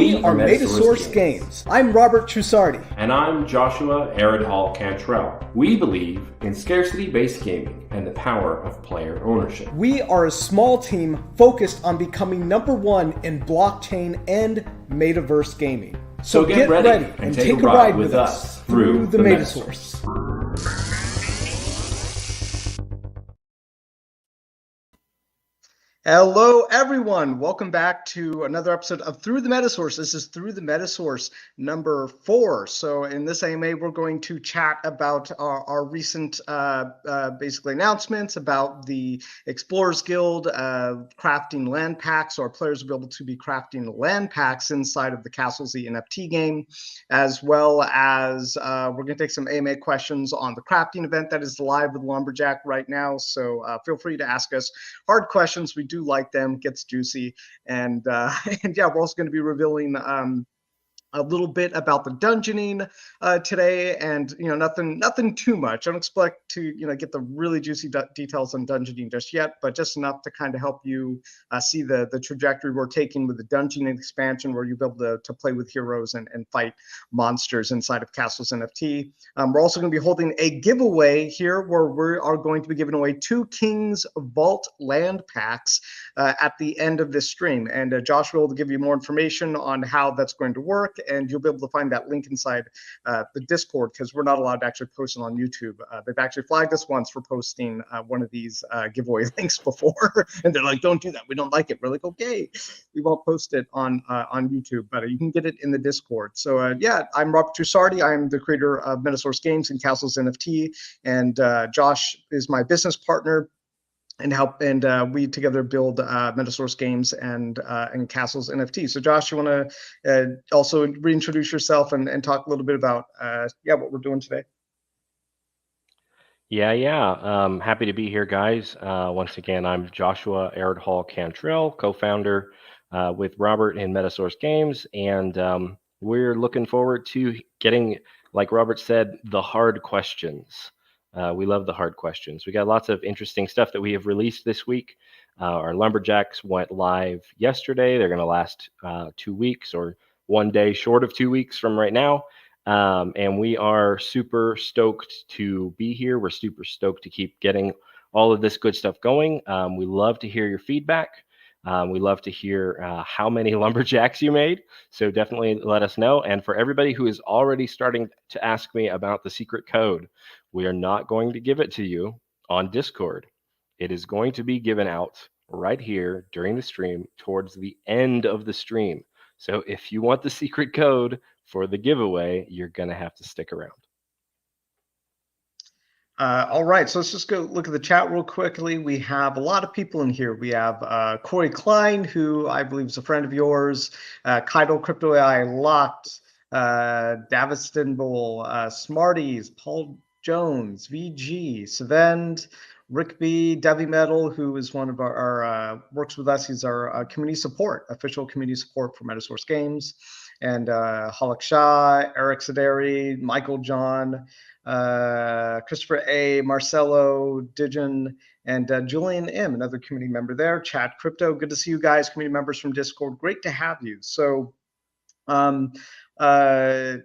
We are Metasource Games. I'm Robert Trusardi. And I'm Joshua Aridhall Cantrell. We believe in scarcity-based gaming and the power of player ownership. We are a small team focused on becoming number one in blockchain and metaverse gaming. So get ready and take a ride with us through the Metasource. Hello, everyone. Welcome back to another episode of Through the Metasource. This is Through the Metasource number 4. So in this AMA, we're going to chat about our recent basically announcements about the Explorers Guild crafting land packs. So our players will be able to be crafting land packs inside of the Castles the NFT game, as well as we're going to take some AMA questions on the crafting event that is live with Lumberjack right now. So feel free to ask us hard questions. We do like them, gets juicy, and and yeah, we're also going to be revealing a little bit about the dungeoning today, and nothing too much. I don't expect to get the really juicy details on dungeoning just yet, but just enough to kind of help you see the trajectory we're taking with the dungeoning expansion, where you'll be able to play with heroes and fight monsters inside of Castles NFT. We're also going to be holding a giveaway here, where we are going to be giving away 2 King's Vault land packs at the end of this stream, and Josh will give you more information on how that's going to work. And you'll be able to find that link inside the Discord, because we're not allowed to actually post it on YouTube. They've actually flagged us once for posting one of these giveaway links before, and they're like, "Don't do that. We don't like it." We're like, "Okay, we won't post it on YouTube, but you can get it in the Discord." So yeah, I'm Robert Trusardi. I'm the creator of Metasource Games and Castles NFT, and Josh is my business partner. And we together build Metasource Games and Castles NFT. So Josh, you want to also reintroduce yourself and talk a little bit about what we're doing today? Yeah. Happy to be here, guys. Once again, I'm Joshua Aridhall Cantrell, co-founder with Robert in Metasource Games, and we're looking forward to getting, like Robert said, the hard questions. We love the hard questions. We got lots of interesting stuff that we have released this week. Our lumberjacks went live yesterday. They're going to last 2 weeks, or 1 day short of 2 weeks from right now. And we are super stoked to be here. We're super stoked to keep getting all of this good stuff going. We love to hear your feedback. We love to hear how many lumberjacks you made. So definitely let us know. And for everybody who is already starting to ask me about the secret code, we are not going to give it to you on Discord. It is going to be given out right here during the stream towards the end of the stream. So if you want the secret code for the giveaway, you're going to have to stick around. All right, so let's just go look at the chat real quickly. We have a lot of people in here. We have Corey Klein, who I believe is a friend of yours, Kaido Crypto AI Locked, Daviston Bull, Smarties, Paul Jones, VG, Savend, Rick B, Devi Metal, who is one of our works with us. He's our community support, official community support for Metasource Games, and Halak Shah, Eric Sederi, Michael John, Christopher A, Marcelo Dijon, and Julian M, another community member there. Chat Crypto, good to see you guys, community members from Discord. Great to have you. So, so I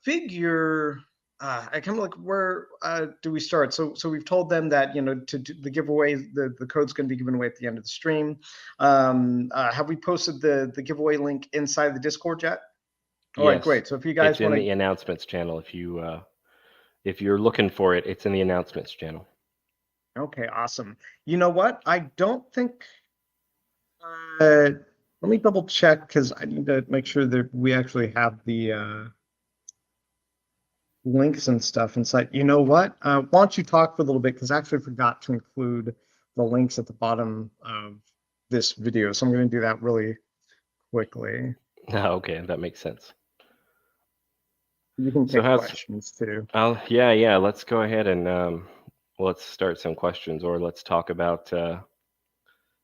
figure. I kind of like, where do we start? So we've told them that to do the giveaway, the code's going to be given away at the end of the stream. Have we posted the giveaway link inside the Discord yet? All right, great. So if you guys want, it's in the announcements channel. If you're looking for it, it's in the announcements channel. Okay, awesome. You know what? I don't think. Let me double check, because I need to make sure that we actually have the links and stuff inside. You know what? Why don't you talk for a little bit, because I actually forgot to include the links at the bottom of this video. So I'm going to do that really quickly. Okay, that makes sense. You can take questions too. Yeah. Let's go ahead and let's start some questions, or let's talk about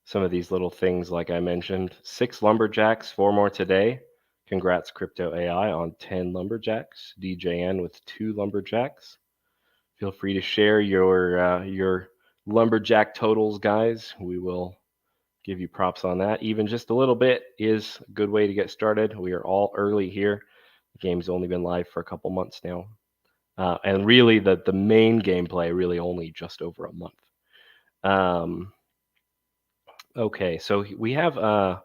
some of these little things like I mentioned. 6 lumberjacks, 4 more today. Congrats, Crypto AI, on 10 lumberjacks. DJN with 2 lumberjacks. Feel free to share your lumberjack totals, guys. We will give you props on that. Even just a little bit is a good way to get started. We are all early here. The game's only been live for a couple months now. And really the main gameplay really only just over a month. Okay, so we have our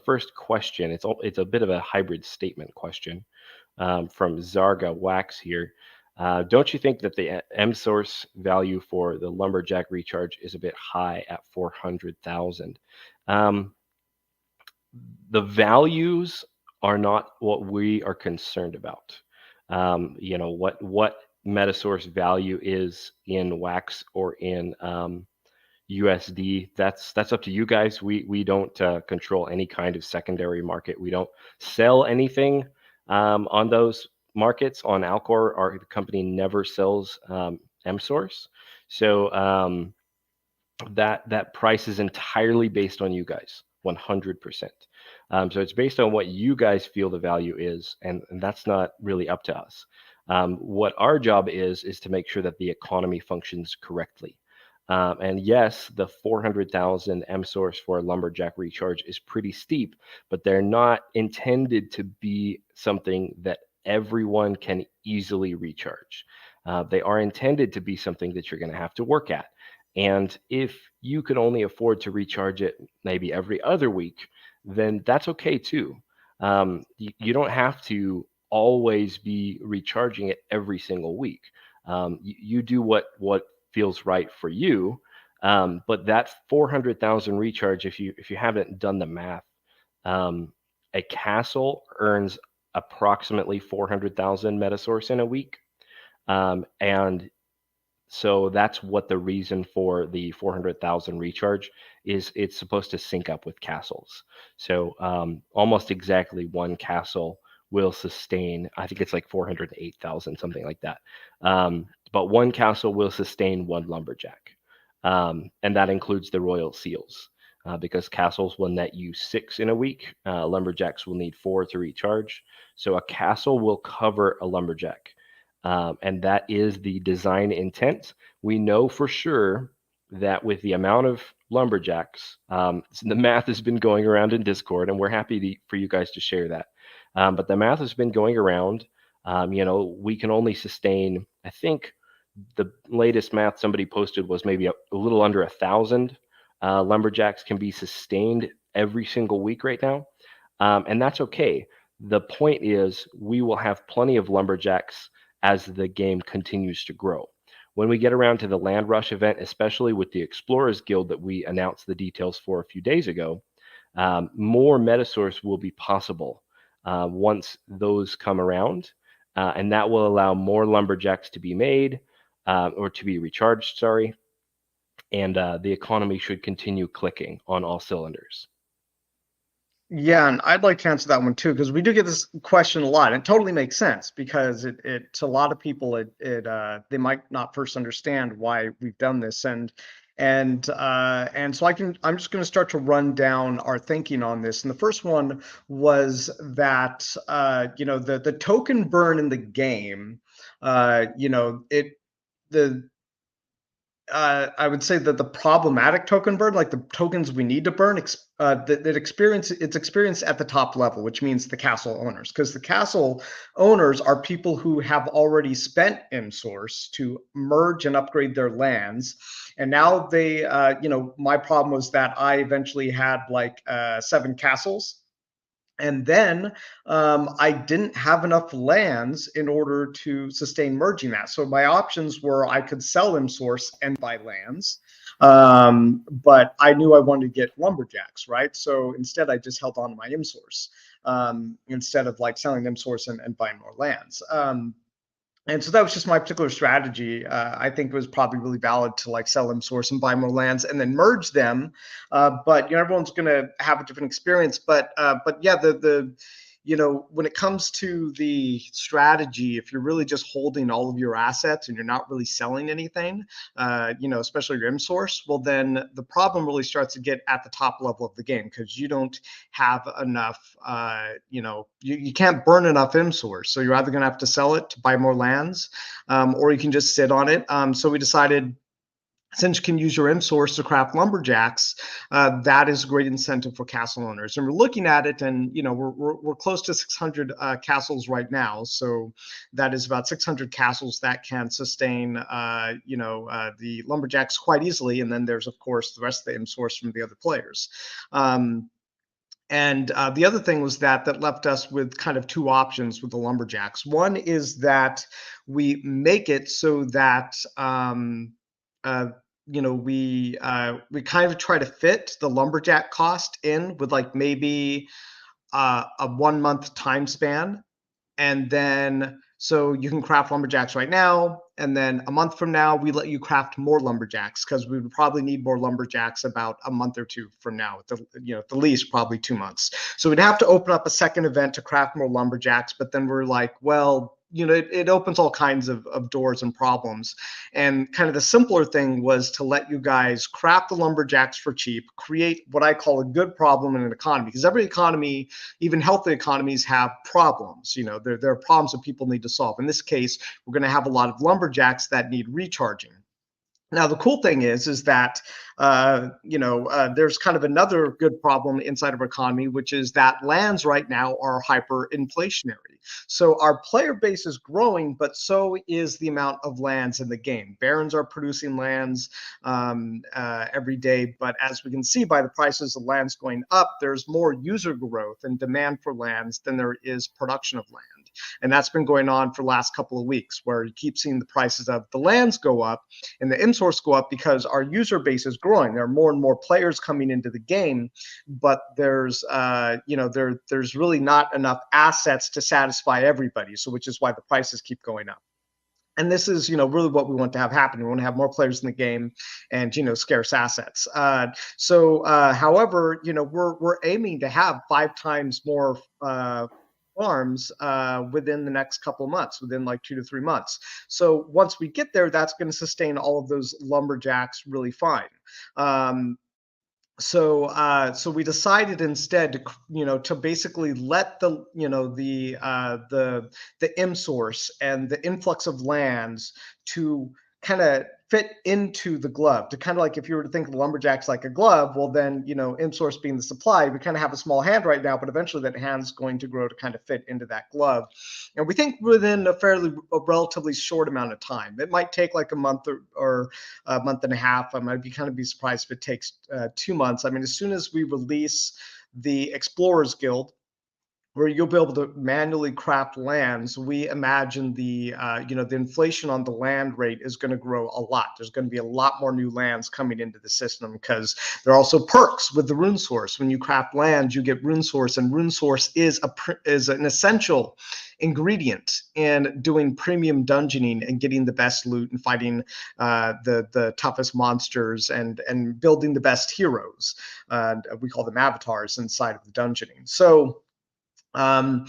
first question. It's a bit of a hybrid statement question from Zarga Wax here. Don't you think that the M-source value for the lumberjack recharge is a bit high at 400,000? The values are not what we are concerned about. You know, what Metasource value is in Wax or in USD, that's up to you guys. We don't control any kind of secondary market. We don't sell anything on those markets. On Alcor, our company never sells M-source. So that price is entirely based on you guys, 100%. So it's based on what you guys feel the value is, and that's not really up to us. What our job is to make sure that the economy functions correctly. And yes, the 400,000 M-source for a lumberjack recharge is pretty steep, but they're not intended to be something that everyone can easily recharge. They are intended to be something that you're going to have to work at. And if you could only afford to recharge it maybe every other week, then that's okay too. You don't have to always be recharging it every single week. You do what feels right for you. But that 400,000 recharge, if you haven't done the math, a castle earns approximately 400,000 Metasource in a week. And so that's what the reason for the 400,000 recharge is. It's supposed to sync up with castles. So almost exactly one castle will sustain, I think it's like 408,000, something like that. But one castle will sustain one lumberjack. And that includes the royal seals, because castles will net you 6 in a week. Lumberjacks will need 4 to recharge. So a castle will cover a lumberjack. And that is the design intent. We know for sure that with the amount of lumberjacks, the math has been going around in Discord, and we're happy for you guys to share that. But the math has been going around. You know, we can only sustain, I think the latest math somebody posted was maybe a little under 1,000 lumberjacks can be sustained every single week right now. And that's okay. The point is we will have plenty of lumberjacks as the game continues to grow. When we get around to the Land Rush event, especially with the Explorers Guild that we announced the details for a few days ago, more Metasource will be possible once those come around. And that will allow more lumberjacks to be made, or to be recharged, sorry. And the economy should continue clicking on all cylinders. Yeah, and I'd like to answer that one too, because we do get this question a lot. And it totally makes sense because it to a lot of people they might not first understand why we've done this, and so I'm just going to start to run down our thinking on this. And the first one was that you know, the token burn in the game, you know, I would say that the problematic token burn, like the tokens we need to burn, it's experienced at the top level, which means the castle owners, because the castle owners are people who have already spent M-source to merge and upgrade their lands. And now they, you know, my problem was that I eventually had like 7 castles. And then I didn't have enough lands in order to sustain merging that. So my options were I could sell M-source and buy lands, but I knew I wanted to get lumberjacks, right? So instead I just held on to my M-source instead of like selling M-source and buying more lands. And so that was just my particular strategy. I think it was probably really valid to like sell M-source and buy more lands and then merge them. But you know, everyone's going to have a different experience. But yeah, the you know, when it comes to the strategy, if you're really just holding all of your assets and you're not really selling anything, you know, especially your M-source, well, then the problem really starts to get at the top level of the game because you don't have enough, you know, you can't burn enough M-source. So you're either going to have to sell it to buy more lands, or you can just sit on it. So we decided since you can use your M-Source to craft lumberjacks, that is a great incentive for castle owners. And we're looking at it, and we're close to 600 castles right now. So that is about 600 castles that can sustain the lumberjacks quite easily. And then there's of course the rest of the M-Source from the other players. And the other thing was that left us with kind of two options with the lumberjacks. One is that we make it so that we kind of try to fit the lumberjack cost in with like maybe a 1 month time span, and then so you can craft lumberjacks right now, and then a month from now we let you craft more lumberjacks, because we would probably need more lumberjacks about a month or two from now, at the least probably 2 months. So we'd have to open up a second event to craft more lumberjacks, but then we're like, well, it opens all kinds of doors and problems. And kind of the simpler thing was to let you guys craft the lumberjacks for cheap, create what I call a good problem in an economy, because every economy, even healthy economies, have problems. There are problems that people need to solve. In this case, we're going to have a lot of lumberjacks that need recharging. Now, the cool thing is that there's kind of another good problem inside of our economy, which is that lands right now are hyperinflationary. So our player base is growing, but so is the amount of lands in the game. Barons are producing lands every day, but as we can see by the prices of lands going up, there's more user growth and demand for lands than there is production of land. And that's been going on for the last couple of weeks, where you keep seeing the prices of the lands go up and the M-Source go up because our user base is growing. There are more and more players coming into the game, but there's really not enough assets to satisfy everybody. So which is why the prices keep going up. And this is, really what we want to have happen. We want to have more players in the game and, scarce assets. However, we're aiming to have 5 times more farms within the next couple of months, within like 2 to 3 months. So once we get there, that's going to sustain all of those lumberjacks really fine. So we decided instead to basically let the M-Source and the influx of lands to kind of fit into the glove, to kind of like, if you were to think of the lumberjacks like a glove, well then, M-Source being the supply, we kind of have a small hand right now, but eventually that hand's going to grow to kind of fit into that glove. And we think within a relatively short amount of time. It might take like a month or a month and a half. I might be surprised if it takes 2 months. I mean, as soon as we release the Explorers Guild, where you'll be able to manually craft lands, we imagine the inflation on the land rate is going to grow a lot. There's going to be a lot more new lands coming into the system, because there are also perks with the rune source. When you craft lands, you get rune source, and rune source is an essential ingredient in doing premium dungeoning and getting the best loot and fighting the toughest monsters and building the best heroes. We call them avatars inside of the dungeoning. So that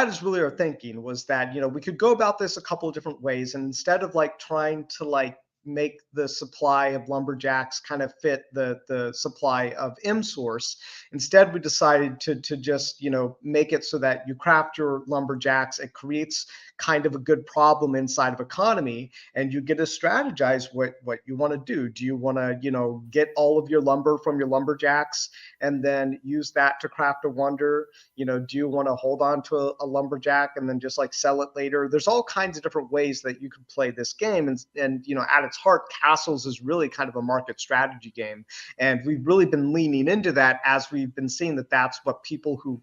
is really our thinking, was that, we could go about this a couple of different ways. And instead of like trying to make the supply of lumberjacks kind of fit the supply of M-Source, instead we decided to just, make it so that you craft your lumberjacks. It creates kind of a good problem inside of economy, and you get to strategize what you want to do. Do you want to, get all of your lumber from your lumberjacks and then use that to craft a wonder? Do you want to hold on to a lumberjack and then just like sell it later? There's all kinds of different ways that you could play this game. And at its heart, Castles is really kind of a market strategy game. And we've really been leaning into that, as we've been seeing that that's what people who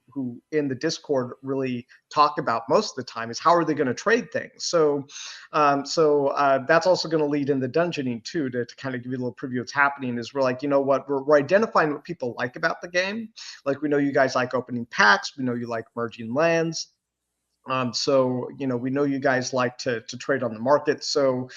in the Discord really talk about most of the time, is how are they going to trade things. So that's also going to lead in the dungeoning too, to kind of give you a little preview of what's happening. Is we're like, we're identifying what people like about the game. Like, we know you guys like opening packs, we know you like merging lands. We know you guys like to trade on the market. So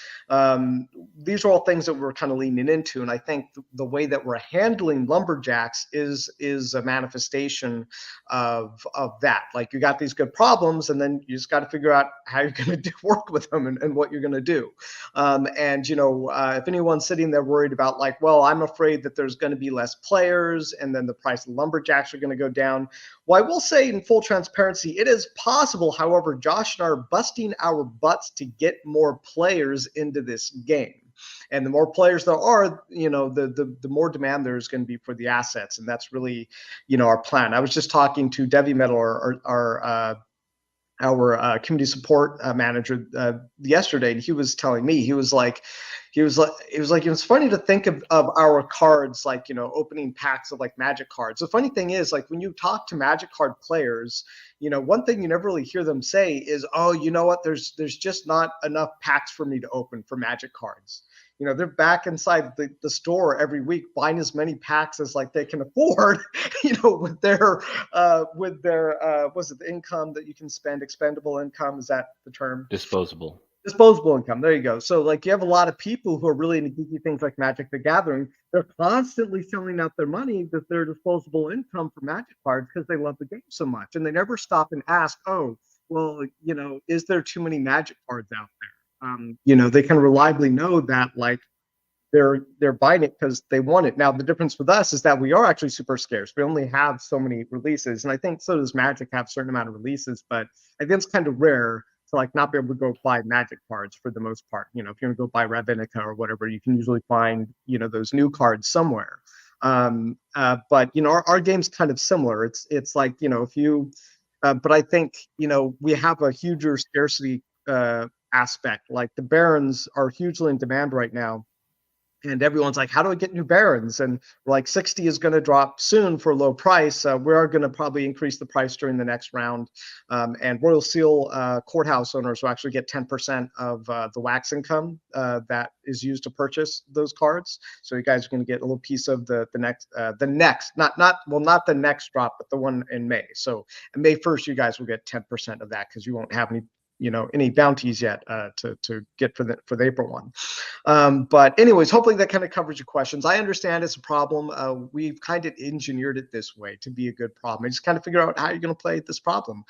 these are all things that we're kind of leaning into. And I think the way that we're handling lumberjacks is a manifestation of that. Like, you got these good problems, and then you just got to figure out how you're going to work with them and what you're going to do. If anyone's sitting there worried about like, well, I'm afraid that there's going to be less players and then the price of lumberjacks are going to go down. Well, I will say in full transparency, it is possible. However, Josh and I are busting our butts to get more players into this game. And the more players there are, the more demand there's going to be for the assets, and that's really, our plan. I was just talking to Devi Metal, our community support manager yesterday, and he was telling me, he was like, it's funny to think of our cards like, opening packs of like Magic cards. The funny thing is, like, when you talk to Magic card players, one thing you never really hear them say is, oh, you know what, there's just not enough packs for me to open for Magic cards. They're back inside the store every week buying as many packs as like they can afford, with their was it the income that you can spend, expendable income, is that the term? Disposable income. There you go. So like, you have a lot of people who are really into geeky things like Magic the Gathering. They're constantly selling out their money with their disposable income for Magic cards because they love the game so much, and they never stop and ask, oh, well, is there too many Magic cards out there? They can reliably know that, like, they're buying it because they want it. Now, the difference with us is that we are actually super scarce. We only have so many releases, and I think so does Magic have a certain amount of releases, but I think it's kind of rare to like not be able to go buy Magic cards for the most part. If you're gonna go buy Ravnica or whatever, you can usually find those new cards somewhere. But our game's kind of similar. It's like, if you but I think we have a huger scarcity aspect. Like, the Barons are hugely in demand right now, and everyone's like, how do I get new Barons? And we're like, 60 is going to drop soon for a low price. We are going to probably increase the price during the next round. And Royal Seal courthouse owners will actually get 10% of the wax income that is used to purchase those cards. So you guys are going to get a little piece of the next, not the next drop, but the one in May. So on May 1st, you guys will get 10% of that because you won't have any bounties yet to get for the April one. But anyways, hopefully that kind of covers your questions. I understand it's a problem. We've kind of engineered it this way to be a good problem. I just kind of figure out how you're going to play this problem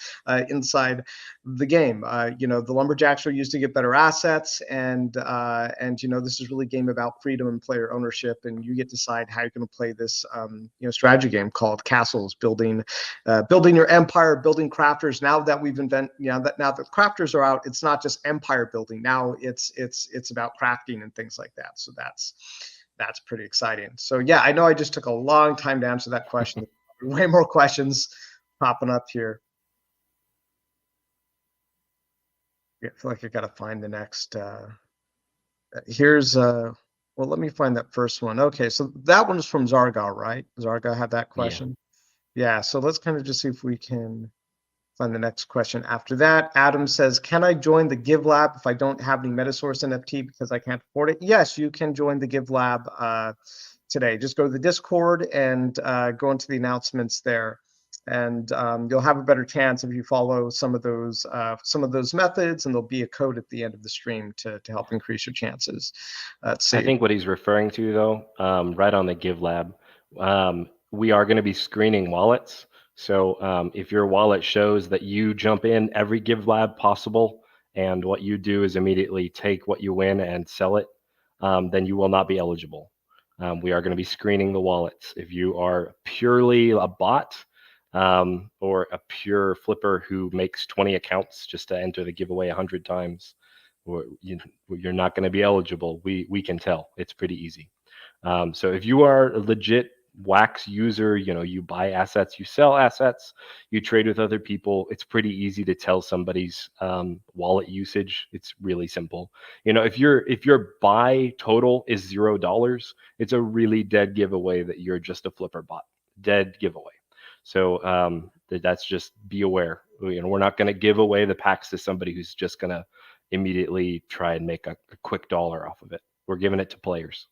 inside the game. The lumberjacks are used to get better assets, and this is really a game about freedom and player ownership, and you get to decide how you're going to play this strategy game called Castles, building your empire, building crafters. Now that we've now that crafters are out, it's not just empire building. Now it's about crafting and things like that. So that's pretty exciting. So yeah, I know I just took a long time to answer that question. Way more questions popping up here. I feel like I gotta find the next here's well, let me find that first one. Okay, so that one is from Zarga, right? Zarga had that question. Yeah, so let's kind of just see if we can find the next question after that. Adam says, can I join the Give Lab if I don't have any Metasource NFT because I can't afford it? Yes, you can join the Give Lab today. Just go to the Discord and go into the announcements there. And you'll have a better chance if you follow some of those methods, and there'll be a code at the end of the stream to help increase your chances. Let's see. I think what he's referring to, though, right on the Give Lab, we are going to be screening wallets. So if your wallet shows that you jump in every Give Lab possible, and what you do is immediately take what you win and sell it, then you will not be eligible. We are going to be screening the wallets. If you are purely a bot or a pure flipper who makes 20 accounts just to enter the giveaway 100 times, you're not going to be eligible. We can tell. It's pretty easy. So if you are a legit Wax user, you buy assets, you sell assets, you trade with other people, it's pretty easy to tell somebody's wallet usage. It's really simple. If your buy total is $0, it's a really dead giveaway that you're just a flipper bot. Dead giveaway. So that's just, be aware. We're not going to give away the packs to somebody who's just going to immediately try and make a quick dollar off of it. We're giving it to players.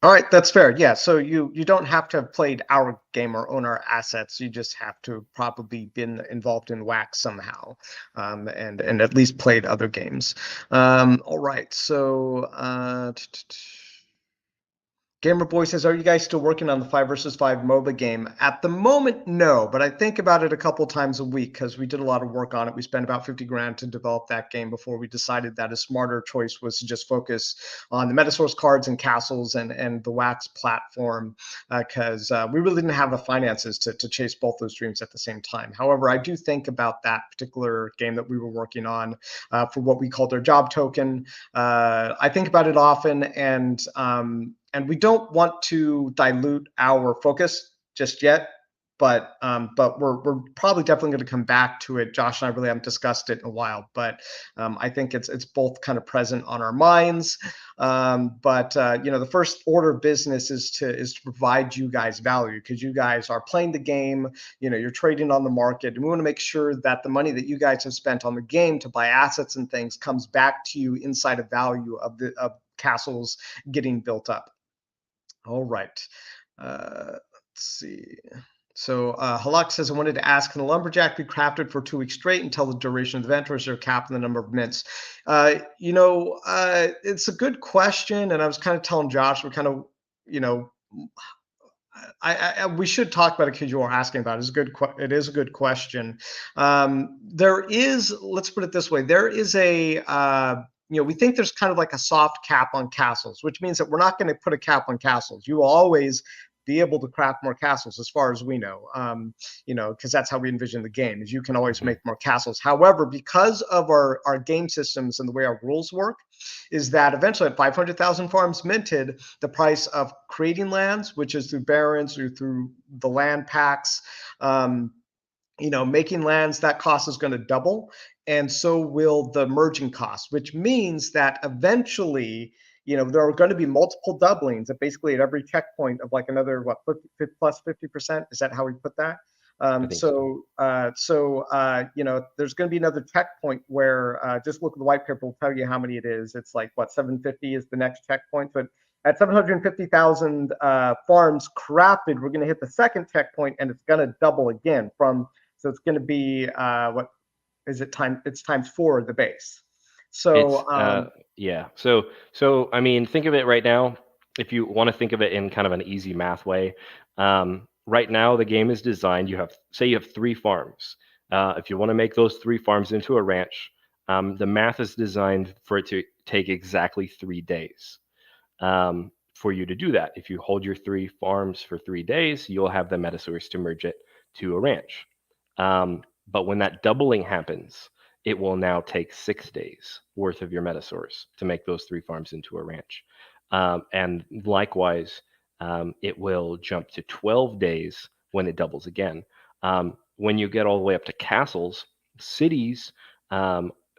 All right, that's fair. Yeah, so you don't have to have played our game or own our assets. You just have to probably been involved in Wax somehow, and at least played other games. All right, so Gamer Boy says, are you guys still working on the 5 versus 5 MOBA game? At the moment, no, but I think about it a couple times a week because we did a lot of work on it. We spent about 50 grand to develop that game before we decided that a smarter choice was to just focus on the Metasource cards and castles and the Wax platform because we really didn't have the finances to chase both those dreams at the same time. However, I do think about that particular game that we were working on for what we called our job token. I think about it often, and we don't want to dilute our focus just yet, but we're probably definitely going to come back to it. Josh and I really haven't discussed it in a while, but I think it's both kind of present on our minds. But the first order of business is to provide you guys value because you guys are playing the game. You're trading on the market, and we want to make sure that the money that you guys have spent on the game to buy assets and things comes back to you inside of value of castles getting built up. All right. Let's see. So Halak says, I wanted to ask, can the lumberjack be crafted for 2 weeks straight until the duration of the event, or is there a cap on the number of mints? It's a good question, and I was kind of telling Josh, we kind of, we should talk about it because you are asking about it. It is a good question. Let's put it this way, there is we think there's kind of like a soft cap on castles, which means that we're not going to put a cap on castles. You will always be able to craft more castles as far as we know, because that's how we envision the game, is you can always make more castles. However, because of our game systems and the way our rules work, is that eventually at 500,000 farms minted, the price of creating lands, which is through barons or through the land packs, making lands, that cost is going to double. And so will the merging cost, which means that eventually, there are going to be multiple doublings at basically at every checkpoint of like another, plus 50%. Is that how we put that? There's going to be another checkpoint where just look at the white paper, will tell you how many it is. It's like 750 is the next checkpoint, but at 750,000 farms crafted, we're going to hit the second checkpoint, and it's going to double again so it's going to be it's times 4 the base. So So I mean, think of it right now, if you want to think of it in kind of an easy math way. Right now the game is designed, you have 3 farms. If you want to make those 3 farms into a ranch, the math is designed for it to take exactly 3 days for you to do that. If you hold your 3 farms for 3 days, you'll have the Metasource to merge it to a ranch. But when that doubling happens, it will now take 6 days worth of your Metasource to make those 3 farms into a ranch. And likewise, it will jump to 12 days when it doubles again. When you get all the way up to castles, cities,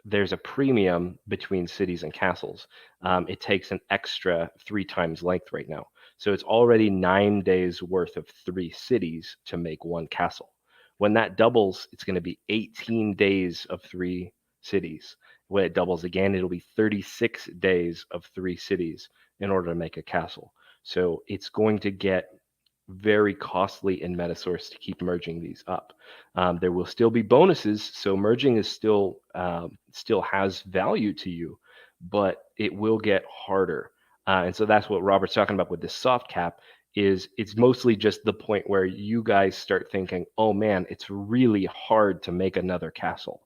there's a premium between cities and castles. It takes an extra 3 times length right now. So it's already 9 days worth of 3 cities to make 1 castle. When that doubles, it's going to be 18 days of 3 cities. When it doubles again, it'll be 36 days of 3 cities in order to make a castle. So it's going to get very costly in Metasource to keep merging these up. There will still be bonuses, so merging is still has value to you, but it will get harder. And so that's what Robert's talking about with this soft cap. It's mostly just the point where you guys start thinking, oh man, it's really hard to make another castle.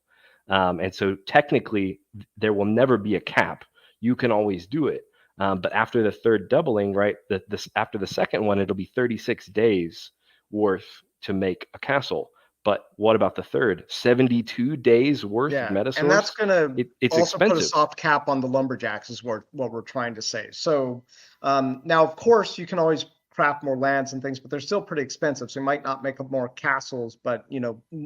And so technically there will never be a cap. You can always do it. But after the 3rd doubling, right, after the second one, it'll be 36 days worth to make a castle. But what about the 3rd? 72 days worth of Metasource? And that's going to also expensive. Put a soft cap on the lumberjacks is what we're trying to say. So now, of course, you can always craft more lands and things, but they're still pretty expensive. So you might not make up more castles, but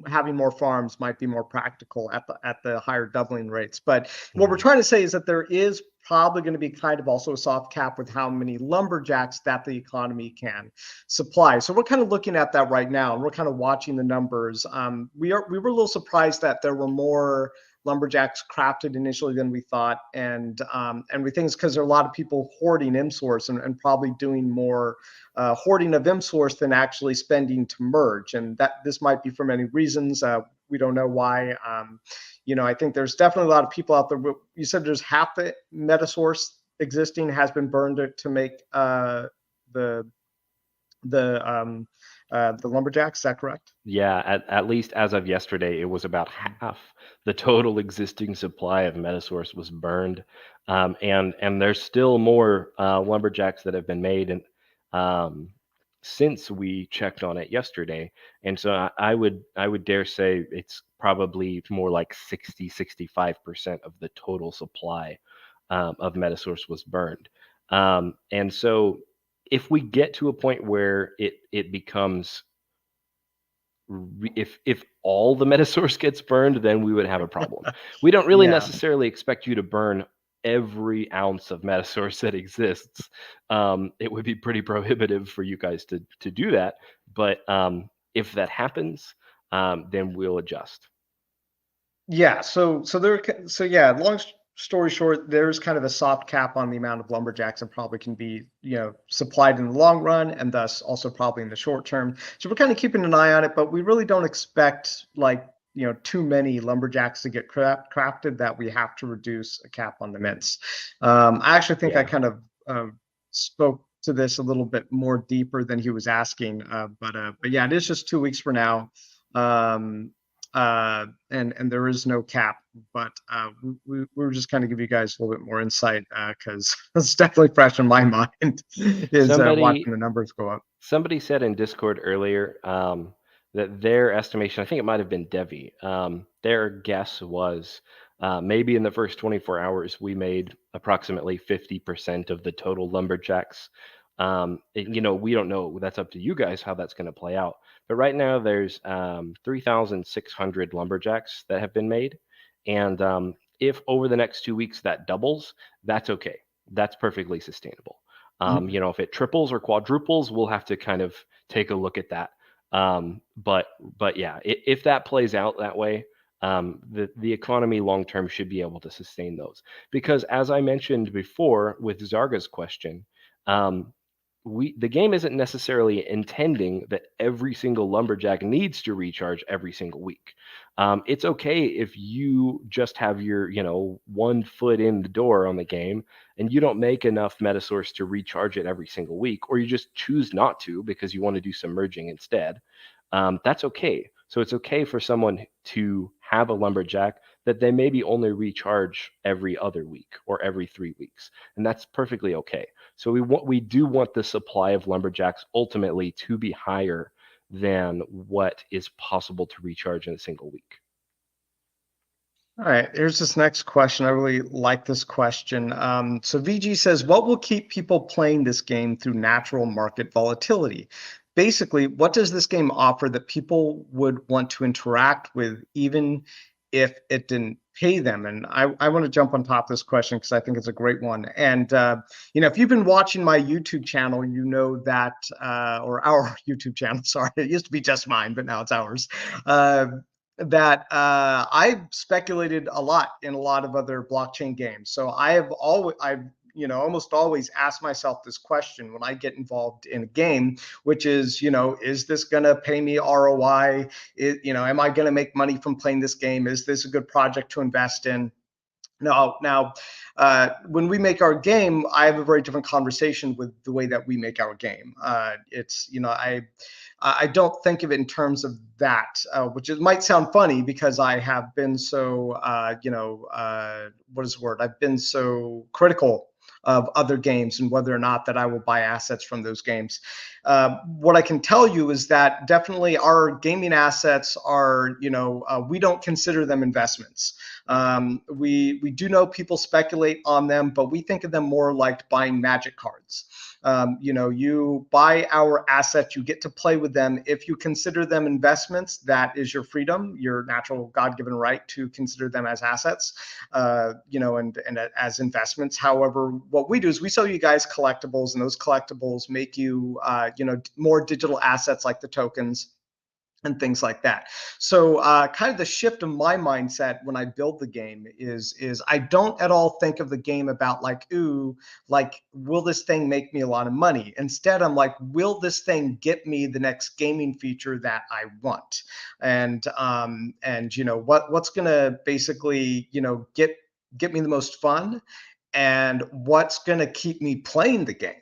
having more farms might be more practical at the higher doubling rates. But what we're trying to say is that there is probably going to be kind of also a soft cap with how many lumberjacks that the economy can supply. So we're kind of looking at that right now, and we're kind of watching the numbers. We were a little surprised that there were more lumberjacks crafted initially than we thought, and we think it's because there are a lot of people hoarding M-Source and probably doing more hoarding of M-Source than actually spending to merge, and that this might be for many reasons. We don't know why. I think there's definitely a lot of people out there. You said there's half the Metasource existing has been burned to make the lumberjacks. Is that correct? Yeah, at least as of yesterday, it was about half the total existing supply of Metasource was burned, and there's still more lumberjacks that have been made, and um, since we checked on it yesterday, and so I would dare say it's probably more like 65% of the total supply of Metasource was burned, and so if we get to a point where it becomes if all the Metasource gets burned, then we would have a problem. We don't really Yeah. necessarily expect you to burn every ounce of Metasource that exists. It would be pretty prohibitive for you guys to do that. But if that happens, then we'll adjust. Yeah, so yeah, story short, there's kind of a soft cap on the amount of lumberjacks that probably can be, supplied in the long run, and thus also probably in the short term. So we're kind of keeping an eye on it, but we really don't expect like, too many lumberjacks to get crafted that we have to reduce a cap on the mints. I actually think I Yeah. kind of spoke to this a little bit more deeper than he was asking, but yeah, it is just 2 weeks for now. Um, and there is no cap, but we were just kind of give you guys a little bit more insight because it's definitely fresh in my mind is Somebody watching the numbers go up. Somebody said in Discord earlier that their estimation, I think it might have been Devi, their guess was maybe in the first 24 hours, we made approximately 50% of the total lumberjacks. We don't know. That's up to you guys how that's going to play out. But right now, there's 3,600 lumberjacks that have been made. And if over the next 2 weeks that doubles, that's okay. That's perfectly sustainable. If it triples or quadruples, we'll have to kind of take a look at that. But yeah, if that plays out that way, the economy long term should be able to sustain those. Because as I mentioned before with Zarga's question, the game isn't necessarily intending that every single lumberjack needs to recharge every single week. It's okay if you just have your 1 foot in the door on the game and you don't make enough Metasource to recharge it every single week, or you just choose not to because you want to do some merging instead. That's okay. So it's okay for someone to have a lumberjack that they maybe only recharge every other week or every 3 weeks, and that's perfectly okay. So we do want the supply of lumberjacks ultimately to be higher than what is possible to recharge in a single week. All right, here's this next question. I really like this question. So VG says, what will keep people playing this game through natural market volatility? Basically, what does this game offer that people would want to interact with even if it didn't pay them? And I want to jump on top of this question because I think it's a great one. And, if you've been watching my YouTube channel, you know that, or our YouTube channel, sorry, it used to be just mine, but now it's ours. That I've speculated a lot in a lot of other blockchain games. So I've almost always asked myself this question when I get involved in a game, which is this going to pay me ROI? Am I going to make money from playing this game? Is this a good project to invest in? No. Now, when we make our game, I have a very different conversation with the way that we make our game. I don't think of it in terms of that, which might sound funny because I have been so, what is the word? I've been so critical of other games and whether or not that I will buy assets from those games. What I can tell you is that definitely our gaming assets are, we don't consider them investments. We do know people speculate on them, but we think of them more like buying magic cards. You buy our assets, you get to play with them. If you consider them investments, that is your freedom, your natural God-given right to consider them as assets, and as investments. However, what we do is we sell you guys collectibles, and those collectibles make you, more digital assets like the tokens and things like that. So kind of the shift in my mindset when I build the game is I don't at all think of the game about like, will this thing make me a lot of money? Instead, I'm like, will this thing get me the next gaming feature that I want? And what's gonna basically, get me the most fun, and what's gonna keep me playing the game.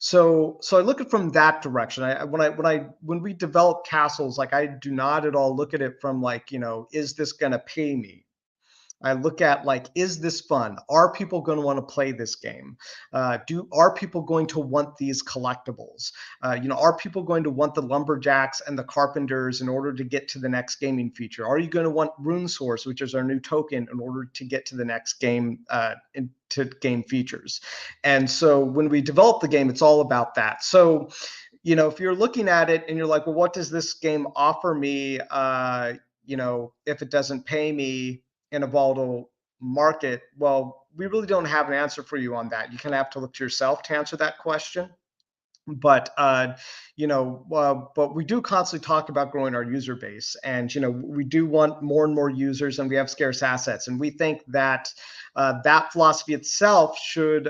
So I look at it from that direction. When we develop castles, like I do not at all look at it from like, is this going to pay me? I look at like, is this fun? Are people going to want to play this game? Are people going to want these collectibles? Are people going to want the lumberjacks and the carpenters in order to get to the next gaming feature? Are you going to want Rune Source, which is our new token, in order to get to the next game to game features? And so when we develop the game, it's all about that. So if you're looking at it and you're like, well, what does this game offer me? If it doesn't pay me in a volatile market, well, we really don't have an answer for you on that. You kind of have to look to yourself to answer that question. But but we do constantly talk about growing our user base, and we do want more and more users, and we have scarce assets, and we think that that philosophy itself should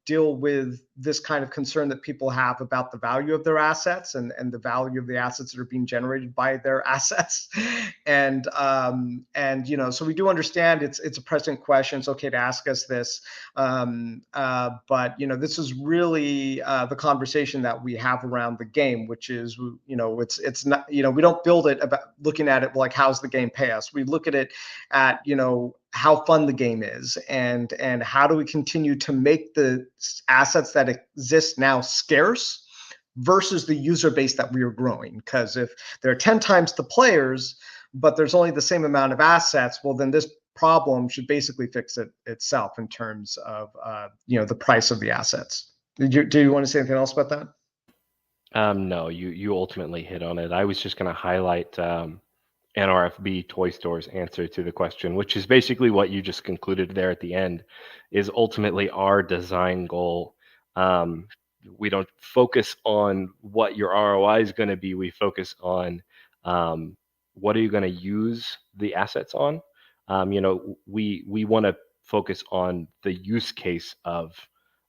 deal with this kind of concern that people have about the value of their assets and the value of the assets that are being generated by their assets. And so we do understand it's a present question. It's okay to ask us this. But this is really the conversation that we have around the game, which is it's not, we don't build it about looking at it like, how's the game pay us? We look at it at how fun the game is, and how do we continue to make the assets that exist now scarce versus the user base that we are growing. Because if there are 10 times the players but there's only the same amount of assets, well, then this problem should basically fix itself in terms of the price of the assets. Do you want to say anything else about that? No, you ultimately hit on it. I was just going to highlight NRFB Toy Store's answer to the question, which is basically what you just concluded there at the end, is ultimately our design goal. We don't focus on what your ROI is going to be. We focus on what are you going to use the assets on. We want to focus on the use case of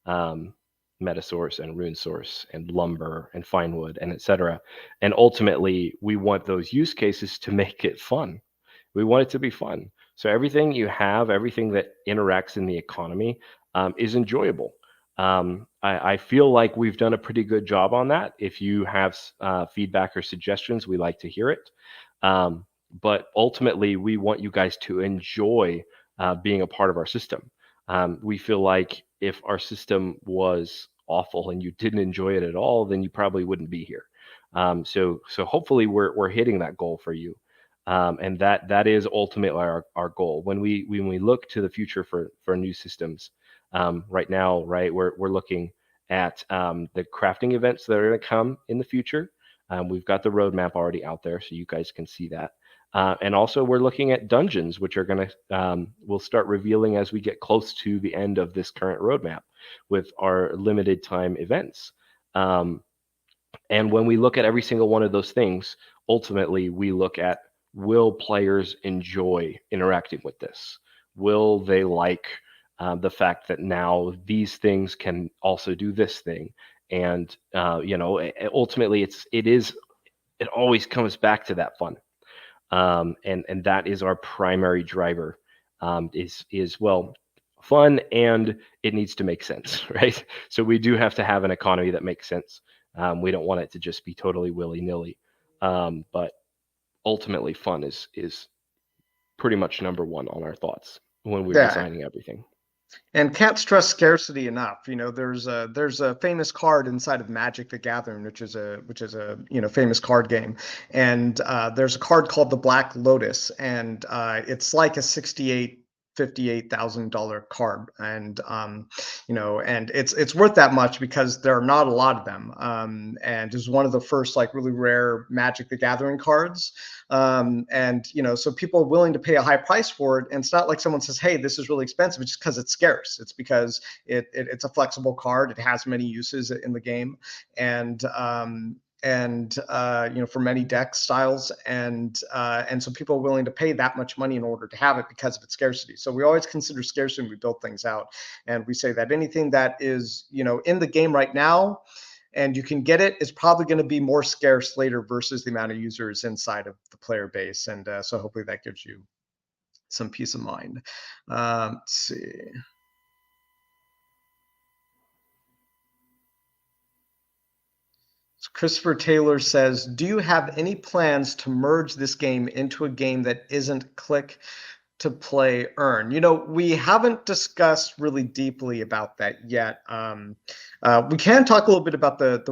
Metasource and Rune Source and lumber and fine wood and etc. And ultimately, we want those use cases to make it fun. We want it to be fun. So everything you have, everything that interacts in the economy is enjoyable. I feel like we've done a pretty good job on that. If you have feedback or suggestions, we like to hear it. But ultimately, we want you guys to enjoy being a part of our system. We feel like if our system was awful and you didn't enjoy it at all, then you probably wouldn't be here. So hopefully we're hitting that goal for you, and that is ultimately our goal. When we look to the future for new systems, right now, we're looking at the crafting events that are going to come in the future. We've got the roadmap already out there, so you guys can see that. And also we're looking at dungeons, which are going to, we'll start revealing as we get close to the end of this current roadmap with our limited time events. And when we look at every single one of those things, ultimately we look at, will players enjoy interacting with this? Will they like the fact that now these things can also do this thing? And, ultimately it always comes back to that fun. And that is our primary driver, is well, fun, and it needs to make sense, right? So we do have to have an economy that makes sense. We don't want it to just be totally willy-nilly, but ultimately fun is pretty much number one on our thoughts when we're designing everything. And can't stress scarcity enough. There's a famous card inside of Magic the Gathering, which is a famous card game, and there's a card called the Black Lotus, and it's like a $58,000 card, and and it's worth that much because there are not a lot of them, and it's one of the first like really rare Magic the Gathering cards, and so people are willing to pay a high price for it, and it's not like someone says, hey, this is really expensive. It's just because it's scarce. It's because it's a flexible card. It has many uses in the game, and for many deck styles, and so people are willing to pay that much money in order to have it because of its scarcity. So we always consider scarcity when we build things out, and we say that anything that is in the game right now and you can get it is probably going to be more scarce later versus the amount of users inside of the player base, and so hopefully that gives you some peace of mind. Let's see. Christopher Taylor says, do you have any plans to merge this game into a game that isn't click to play earn? We haven't discussed really deeply about that yet. We can talk a little bit about the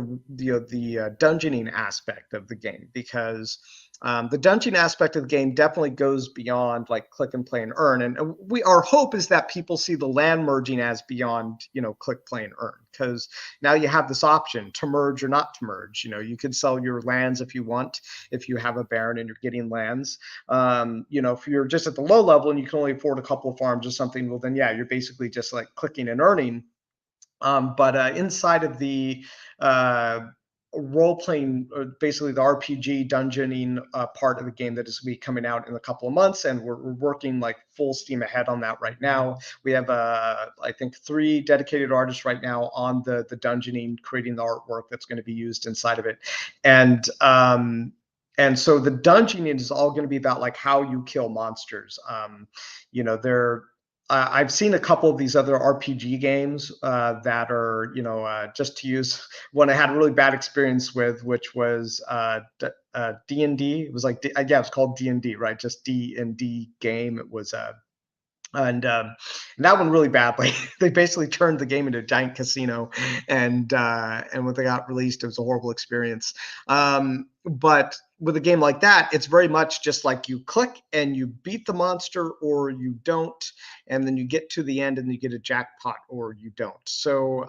dungeoning aspect of the game, because the dungeon aspect of the game definitely goes beyond like click and play and earn. And our hope is that people see the land merging as beyond, click, play, and earn, because now you have this option to merge or not to merge. You could sell your lands if you want, if you have a baron and you're getting lands. If you're just at the low level and you can only afford a couple of farms or something, well, then yeah, you're basically just like clicking and earning. But inside of the role-playing, basically the RPG dungeoning part of the game that is going to be coming out in a couple of months, and we're working like full steam ahead on that right now. We have I think 3 dedicated artists right now on the dungeoning, creating the artwork that's going to be used inside of it. And so the dungeoning is all going to be about like how you kill monsters. I've seen a couple of these other RPG games that are, just to use one I had a really bad experience with, which was D&D. It was like, yeah, it's called D&D, right? Just D&D game. It was and that one really badly. They basically turned the game into a giant casino, and when they got released, it was a horrible experience. But with a game like that, it's very much just like you click and you beat the monster or you don't, and then you get to the end and you get a jackpot or you don't. So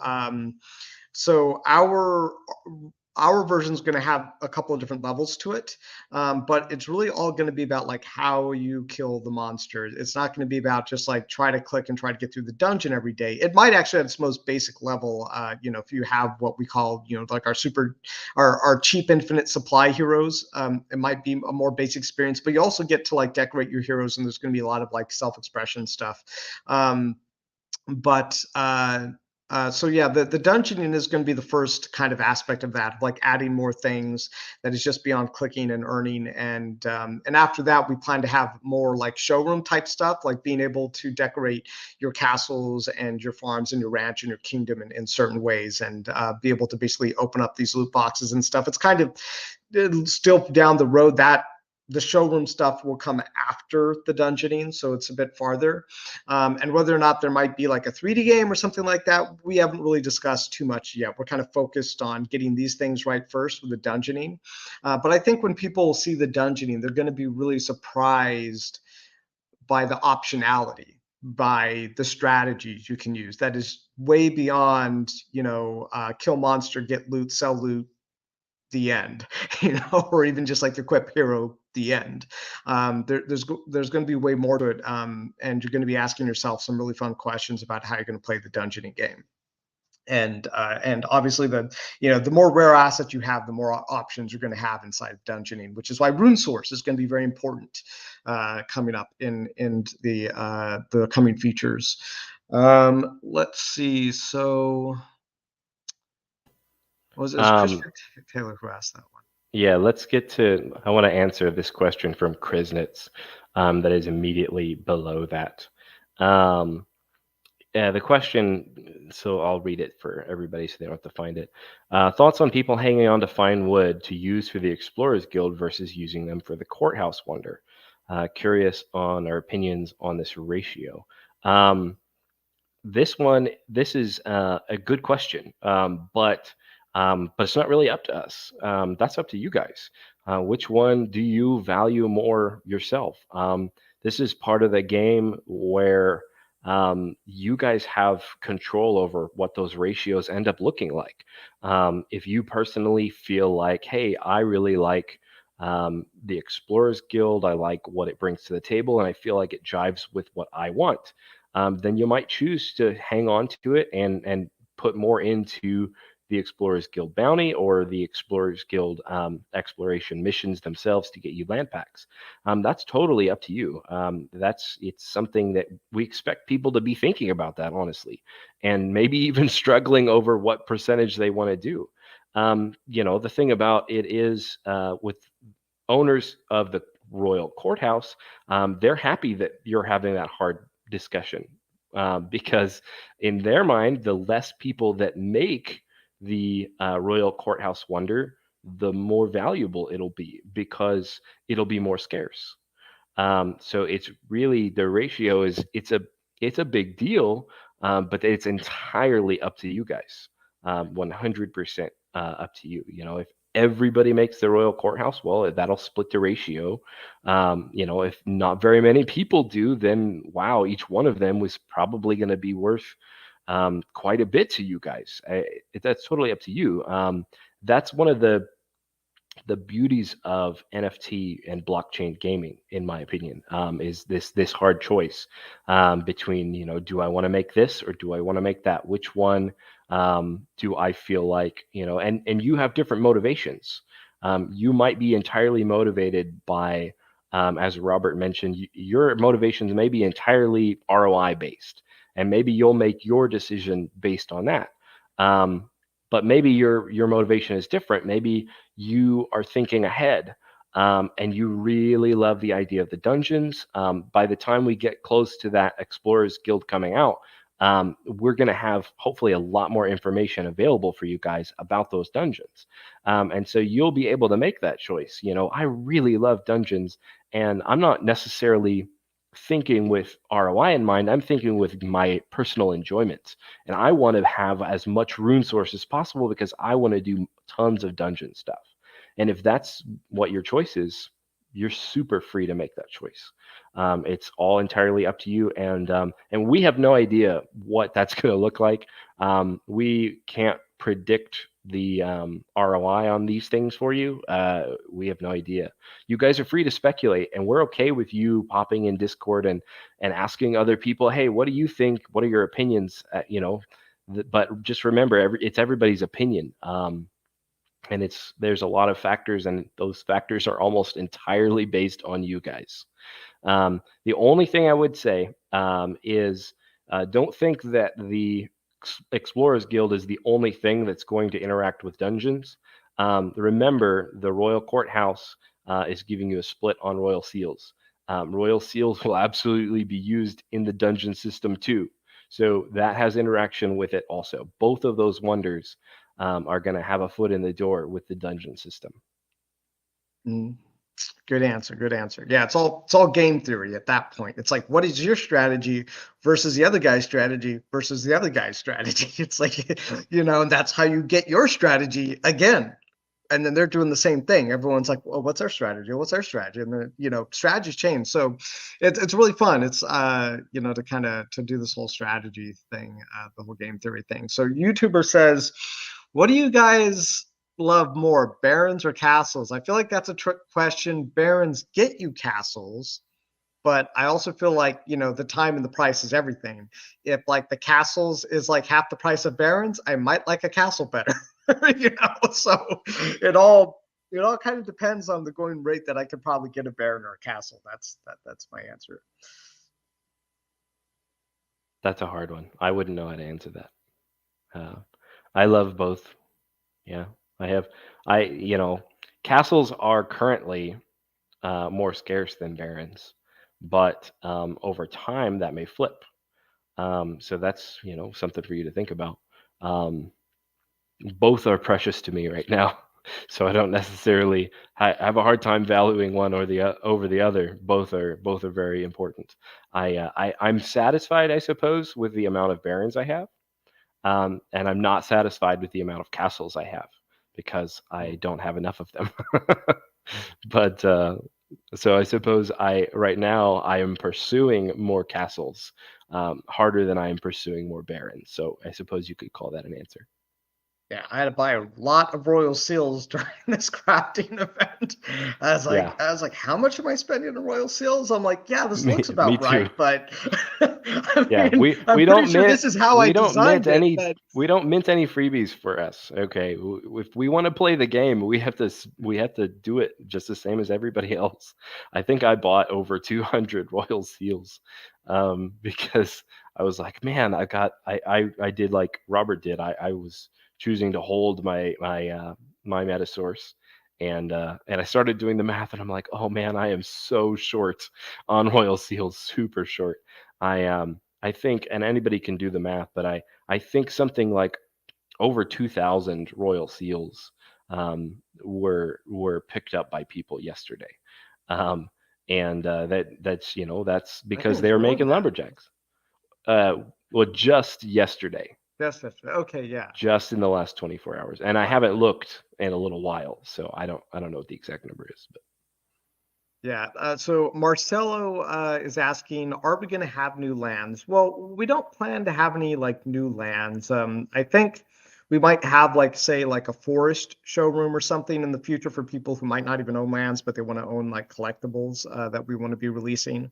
our version is going to have a couple of different levels to it, but it's really all going to be about like how you kill the monster. It's not going to be about just like try to click and try to get through the dungeon every day. It might actually at its most basic level, if you have what we call, like our cheap infinite supply heroes, it might be a more basic experience, but you also get to like decorate your heroes, and there's going to be a lot of like self-expression stuff. So yeah, the dungeoning is going to be the first kind of aspect of that, like adding more things that is just beyond clicking and earning. And after that, we plan to have more like showroom type stuff, like being able to decorate your castles and your farms and your ranch and your kingdom in certain ways, and be able to basically open up these loot boxes and stuff. It's kind of still down the road. That the showroom stuff will come after the dungeoning, so it's a bit farther. And whether or not there might be like a 3D game or something like that, we haven't really discussed too much yet. We're kind of focused on getting these things right first with the dungeoning. But I think when people see the dungeoning, they're going to be really surprised by the optionality, by the strategies you can use. That is way beyond, kill monster, get loot, sell loot, the end, or even just like equip hero, the end. There's going to be way more to it, and you're going to be asking yourself some really fun questions about how you're going to play the dungeoning game. And obviously the more rare assets you have, the more options you're going to have inside dungeoning, which is why rune source is going to be very important coming up in the coming features. Let's see. So was it Christopher Taylor who asked that one? Yeah, let's get to, I want to answer this question from Krisnitz that is immediately below that. The question, so I'll read it for everybody so they don't have to find it. Thoughts on people hanging on to fine wood to use for the Explorers Guild versus using them for the Courthouse Wonder. Curious on our opinions on this ratio. This is a good question, but it's not really up to us. That's up to you guys. Which one do you value more yourself? This is part of the game where you guys have control over what those ratios end up looking like. If you personally feel like, hey, I really like the Explorers Guild, I like what it brings to the table, and I feel like it jives with what I want, then you might choose to hang on to it and put more into the Explorers Guild bounty or the Explorers Guild exploration missions themselves to get you land packs. That's totally up to you. It's something that we expect people to be thinking about that, honestly, and maybe even struggling over what percentage they want to do. The thing about it is with owners of the Royal Courthouse, they're happy that you're having that hard discussion because in their mind, the less people that make the Royal Courthouse Wonder, the more valuable it'll be because it'll be more scarce. So it's really, the ratio is, it's a big deal, but it's entirely up to you guys. 100% up to you. You know, if everybody makes the Royal Courthouse, well, that'll split the ratio. You know, if not very many people do, then wow, each one of them was probably going to be worth quite a bit to you guys. That's totally up to you. That's one of the beauties of NFT and blockchain gaming, in my opinion, is this hard choice between, you know, do I want to make this or do I want to make that? Which one do I feel like, you know? And you have different motivations. You might be entirely motivated by, as Robert mentioned, your motivations may be entirely ROI based, and maybe you'll make your decision based on that. But maybe your motivation is different. Maybe you are thinking ahead, and you really love the idea of the dungeons. By the time we get close to that Explorers Guild coming out, we're going to have hopefully a lot more information available for you guys about those dungeons. And so you'll be able to make that choice. You know, I really love dungeons, and I'm not necessarily thinking with ROI in mind. I'm thinking with my personal enjoyment. And I want to have as much rune source as possible because I want to do tons of dungeon stuff. And if that's what your choice is, you're super free to make that choice. It's all entirely up to you, and we have no idea what that's going to look like. We can't predict the ROI on these things for you. We have no idea. You guys are free to speculate, and we're okay with you popping in Discord and asking other people, hey, what do you think? What are your opinions? You know, but just remember, it's everybody's opinion. And there's a lot of factors, and those factors are almost entirely based on you guys. The only thing I would say is don't think that the Explorers Guild is the only thing that's going to interact with dungeons. Remember, the Royal Courthouse is giving you a split on Royal Seals. Royal Seals will absolutely be used in the dungeon system too. So that has interaction with it also. Both of those wonders are going to have a foot in the door with the dungeon system. Good answer. Good answer. Yeah, it's all game theory at that point. It's like, what is your strategy versus the other guy's strategy versus the other guy's strategy? It's like, you know, and that's how you get your strategy again. And then they're doing the same thing. Everyone's like, well, what's our strategy? What's our strategy? And then, you know, strategies change. So it's really fun. It's, you know, to do this whole strategy thing, the whole game theory thing. So YouTuber says, what do you guys love more, barons or castles? I feel like that's a trick question. Barons get you castles, but I also feel like, you know, the time and the price is everything. If like the castles is like half the price of barons, I might like a castle better. You know, so it all kind of depends on the going rate that I could probably get a baron or a castle. That's my answer. That's a hard one. I wouldn't know how to answer that. I love both. Yeah, you know, castles are currently more scarce than barons, but over time that may flip. So that's, you know, something for you to think about. Both are precious to me right now, so I don't necessarily have a hard time valuing one or over the other. Both are very important. I'm satisfied, I suppose, with the amount of barons I have, and I'm not satisfied with the amount of castles I have because I don't have enough of them. But so I suppose right now I am pursuing more castles harder than I am pursuing more barons. So I suppose you could call that an answer. Yeah, I had to buy a lot of royal seals during this crafting event. I was like, how much am I spending on royal seals? I'm like, yeah, this looks Me about too. right, but Yeah, we don't sure this is how I designed it. We don't mint any freebies for us. Okay, if we want to play the game, we have to do it just the same as everybody else. I think I bought over 200 royal seals because I was like, man, I did like Robert did. I was choosing to hold my Metasource, and I started doing the math, and I'm like, oh man, I am so short on royal seals, super short. I think, and anybody can do the math, but I think something like over 2,000 royal seals were picked up by people yesterday. And that's because they were making lumberjacks. Well, just yesterday. That's okay, yeah. Just in the last 24 hours, and I haven't looked in a little while, so I don't know what the exact number is. But yeah, so Marcelo is asking, are we going to have new lands? Well, we don't plan to have any like new lands. I think we might have like say like a forest showroom or something in the future for people who might not even own lands, but they want to own like collectibles that we want to be releasing.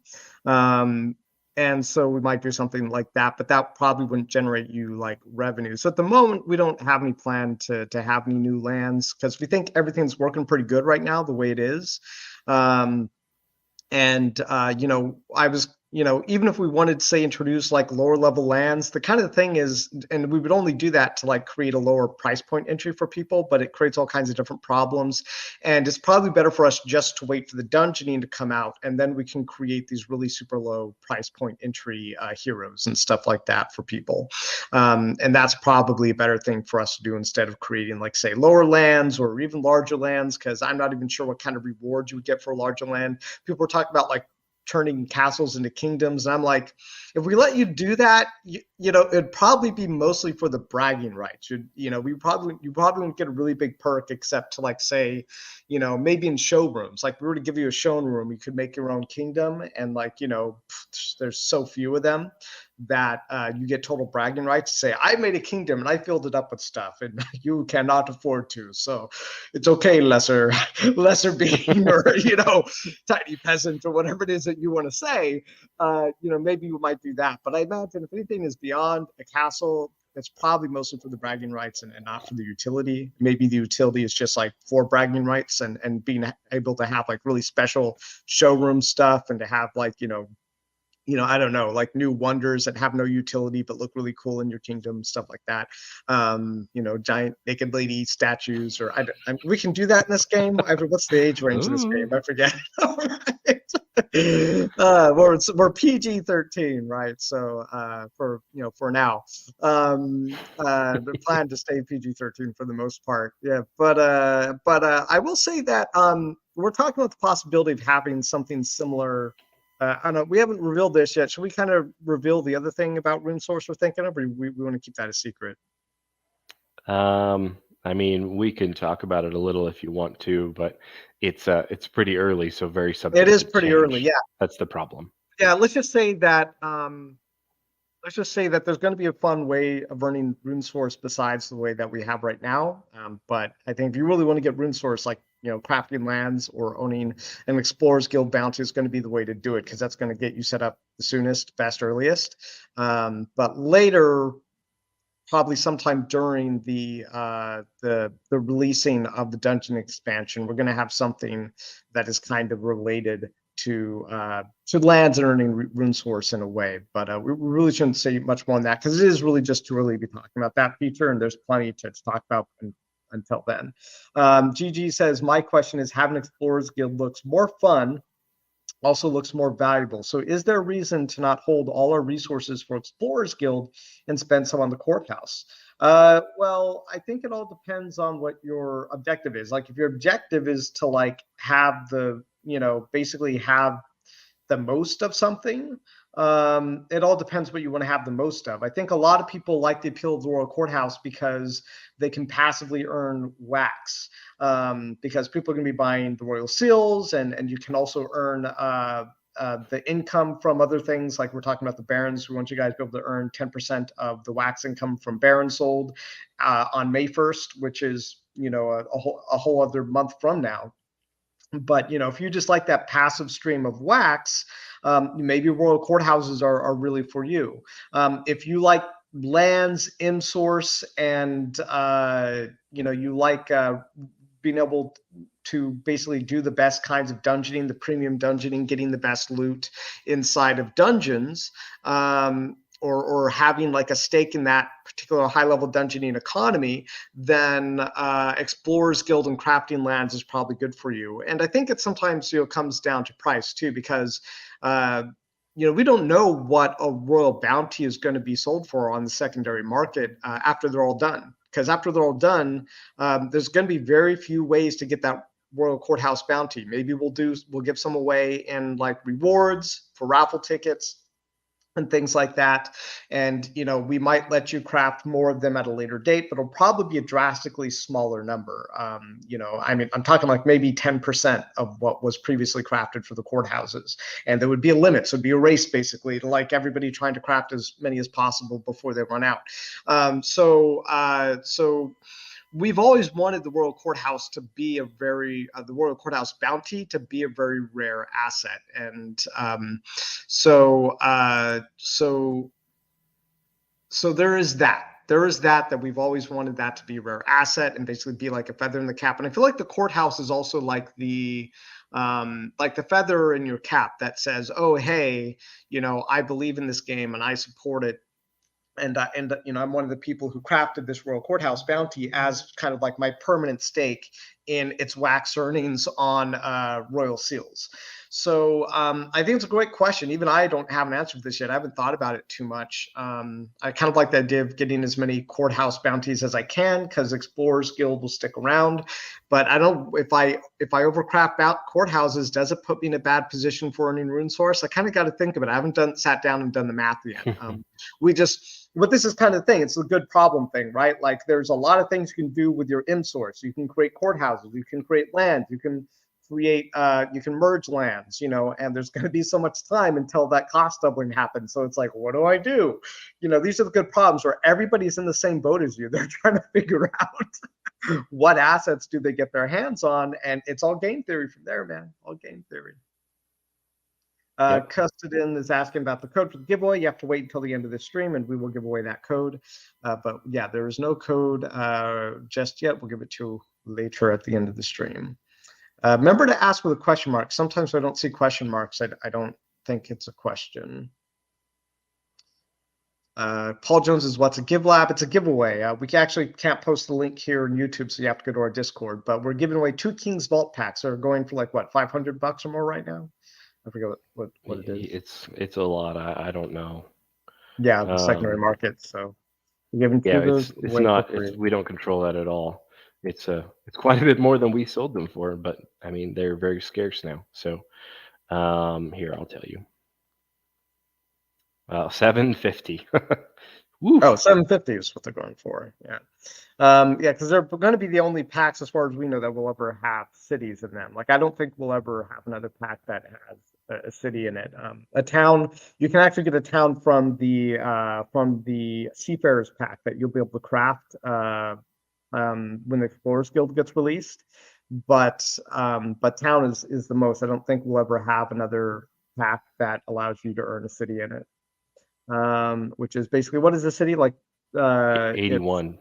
And so we might do something like that, but that probably wouldn't generate you like revenue. So at the moment, we don't have any plan to have any new lands because we think everything's working pretty good right now the way it is. I was, even if we wanted to say introduce like lower level lands, the kind of thing is, and we would only do that to like create a lower price point entry for people, but it creates all kinds of different problems. And it's probably better for us just to wait for the dungeoning to come out, and then we can create these really super low price point entry heroes and stuff like that for people. And that's probably a better thing for us to do instead of creating like say lower lands or even larger lands, because I'm not even sure what kind of rewards you would get for a larger land. People were talking about like turning castles into kingdoms, and I'm like, if we let you do that, it'd probably be mostly for the bragging rights. You probably wouldn't get a really big perk except to like say, maybe in showrooms. Like we were to give you a showroom, you could make your own kingdom, and like there's so few of them that you get total bragging rights to say, I made a kingdom and I filled it up with stuff, and you cannot afford to. So it's okay, lesser being, or tiny peasant, or whatever it is that you want to say. Maybe you might do that. But I imagine if anything is beyond a castle, it's probably mostly for the bragging rights and not for the utility. Maybe the utility is just like for bragging rights and being able to have like really special showroom stuff, and to have like I don't know, like new wonders that have no utility but look really cool in your kingdom, stuff like that. Giant naked lady statues, or we can do that in this game. What's the age range in this game? I forget. We're PG-13, right? So for now, the plan to stay PG-13 for the most part. Yeah, but I will say that we're talking about the possibility of having something similar. I don't know. We haven't revealed this yet. Should we kind of reveal the other thing about RuneSource we're thinking of, or we want to keep that a secret? I mean, we can talk about it a little if you want to, but it's pretty early, so very subject. It is pretty early, yeah. That's the problem. Yeah, let's just say that there's going to be a fun way of earning RuneSource besides the way that we have right now. But I think if you really want to get RuneSource, like crafting lands or owning an Explorers Guild bounty is going to be the way to do it, because that's going to get you set up the soonest, best, earliest. But later, probably sometime during the releasing of the dungeon expansion, we're going to have something that is kind of related to lands and earning RuneSource in a way. But we really shouldn't say much more on that, because it is really just too early to be talking about that feature, and there's plenty to talk about until then. GG says, my question is, having Explorers Guild looks more fun, also looks more valuable. So is there a reason to not hold all our resources for Explorers Guild and spend some on the courthouse? Well, I think it all depends on what your objective is. Like if your objective is to like have basically have the most of something, it all depends what you want to have the most of. I think a lot of people like the appeal of the Royal Courthouse because they can passively earn wax, because people are going to be buying the Royal Seals, and you can also earn the income from other things. Like we're talking about the Barons. We want you guys to be able to earn 10% of the wax income from Barons sold on May 1st, which is a whole other month from now. But if you just like that passive stream of wax, maybe Royal Courthouses are really for you. If you like lands in source, and you like being able to basically do the best kinds of dungeoning, the premium dungeoning, getting the best loot inside of dungeons, or having like a stake in that particular high-level dungeoning economy, then Explorers Guild and crafting lands is probably good for you. And I think it sometimes comes down to price too, because we don't know what a royal bounty is going to be sold for on the secondary market after they're all done. because after they're all done, there's going to be very few ways to get that Royal Courthouse bounty. Maybe we'll give some away in like rewards for raffle tickets and things like that. And, we might let you craft more of them at a later date, but it'll probably be a drastically smaller number. I'm talking like maybe 10% of what was previously crafted for the courthouses. And there would be a limit. So it'd be a race basically to like everybody trying to craft as many as possible before they run out. So we've always wanted the Royal Courthouse to be the Royal Courthouse bounty to be a very rare asset. And so there is that. There is that we've always wanted that to be a rare asset and basically be like a feather in the cap. And I feel like the courthouse is also like the feather in your cap that says, oh, hey, I believe in this game and I support it. And I'm one of the people who crafted this Royal Courthouse bounty as kind of like my permanent stake in its wax earnings on Royal Seals. So I think it's a great question. Even I don't have an answer for this yet. I haven't thought about it too much. I kind of like the idea of getting as many courthouse bounties as I can because Explorers Guild will stick around. But I don't. If I overcraft out courthouses, does it put me in a bad position for earning rune source? I kind of got to think of it. I haven't sat down and done the math yet. But this is kind of the thing. It's a good problem thing, right? Like there's a lot of things you can do with your in-source. You can create courthouses. You can create land. You can merge lands, and there's going to be so much time until that cost doubling happens. So it's like, what do I do? These are the good problems where everybody's in the same boat as you. They're trying to figure out what assets do they get their hands on. And it's all game theory from there, man. All game theory. Custodin is asking about the code for the giveaway. You have to wait until the end of the stream and we will give away that code. But yeah, there is no code just yet. We'll give it to you later at the end of the stream. Remember to ask with a question mark. Sometimes I don't see question marks. I don't think it's a question. Paul Jones is, what's a give lab? It's a giveaway. We actually can't post the link here on YouTube, so you have to go to our Discord. But we're giving away 2 King's Vault packs. They're going for like, what, $500 or more right now? I forget what it is. It's a lot. I don't know. Yeah, the secondary market. So we're giving those. It's not. We don't control that at all. It's quite a bit more than we sold them for, but I mean they're very scarce now. So here I'll tell you. $750. Oh, $750 is what they're going for. Yeah. Because they're going to be the only packs, as far as we know, that will ever have cities in them. Like I don't think we'll ever have another pack that has a city in it. A town, you can actually get a town from the Seafarers pack that you'll be able to craft when the Explorers Guild gets released. But town is the most. I don't think we'll ever have another pack that allows you to earn a city in it. Which is basically, what is the city like? 81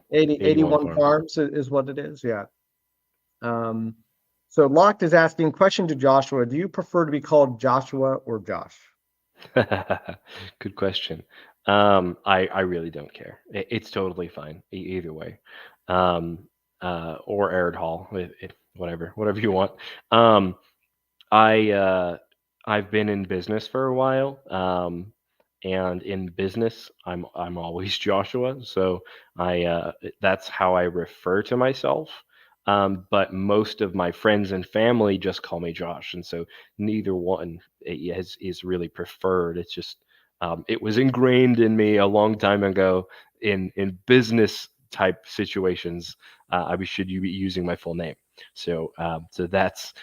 farms is what it is. Yeah. So Locked is asking, question to Joshua: do you prefer to be called Joshua or Josh? Good question. I really don't care. It's totally fine either way. Or Arid Hall, whatever you want. I've been in business for a while. And in business, I'm always Joshua, so that's how I refer to myself. But most of my friends and family just call me Josh, and so neither one is really preferred. It's just it was ingrained in me a long time ago in business type situations. I should be using my full name. So that's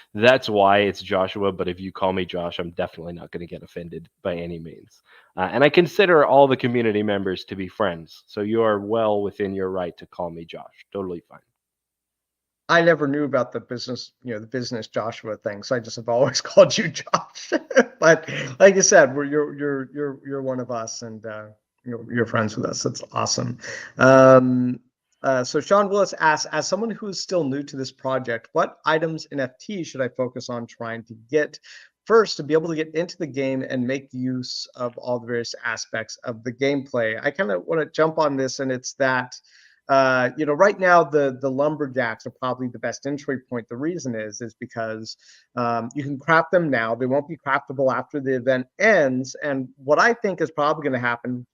why it's Joshua. But if you call me Josh, I'm definitely not going to get offended by any means. And I consider all the community members to be friends. So you are well within your right to call me Josh. Totally fine. I never knew about the business, the business Joshua thing. So I just have always called you Josh. But like you said, you're one of us, and you're friends with us. That's awesome. So Sean Willis asks, as someone who is still new to this project, what items NFT should I focus on trying to get first to be able to get into the game and make use of all the various aspects of the gameplay? I kind of want to jump on this, and it's that, right now the lumberjacks are probably the best entry point. The reason is because you can craft them now. They won't be craftable after the event ends. And what I think is probably going to happen,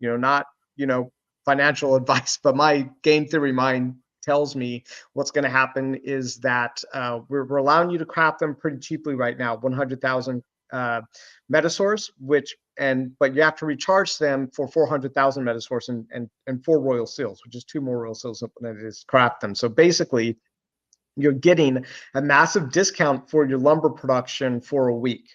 financial advice, but my game theory mind tells me what's going to happen is that we're allowing you to craft them pretty cheaply right now, 100,000 Metasource, but you have to recharge them for 400,000 Metasource and 4 royal seals, which is 2 more royal seals than it is craft them. So basically, you're getting a massive discount for your lumber production for a week.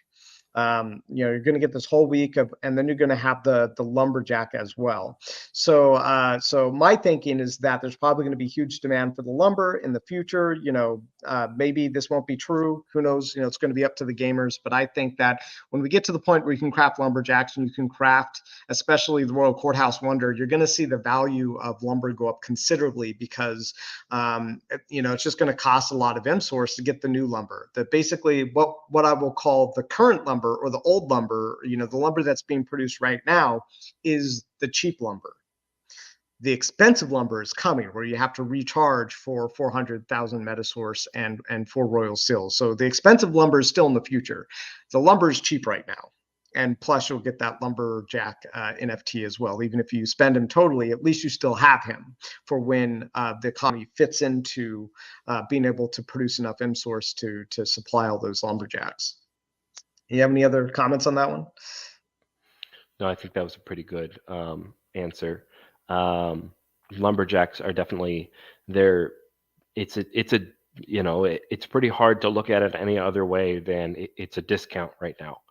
You're going to get this whole week and then you're going to have the lumberjack as well. So my thinking is that there's probably going to be huge demand for the lumber in the future. Maybe this won't be true. Who knows? It's going to be up to the gamers. But I think that when we get to the point where you can craft lumberjacks and you can craft, especially the Royal Courthouse Wonder, you're going to see the value of lumber go up considerably because it's just going to cost a lot of M-Source to get the new lumber. That basically what I will call the current lumber or the old lumber, the lumber that's being produced right now is the cheap lumber. The expensive lumber is coming where you have to recharge for 400,000 Metasource and 4 royal seals. So the expensive lumber is still in the future. The lumber is cheap right now. And plus you'll get that lumberjack NFT as well. Even if you spend him totally, at least you still have him for when the economy fits into being able to produce enough M-Source to supply all those lumberjacks. You have any other comments on that one? No, I think that was a pretty good answer. Lumberjacks are definitely there. It's pretty hard to look at it any other way than it's a discount right now.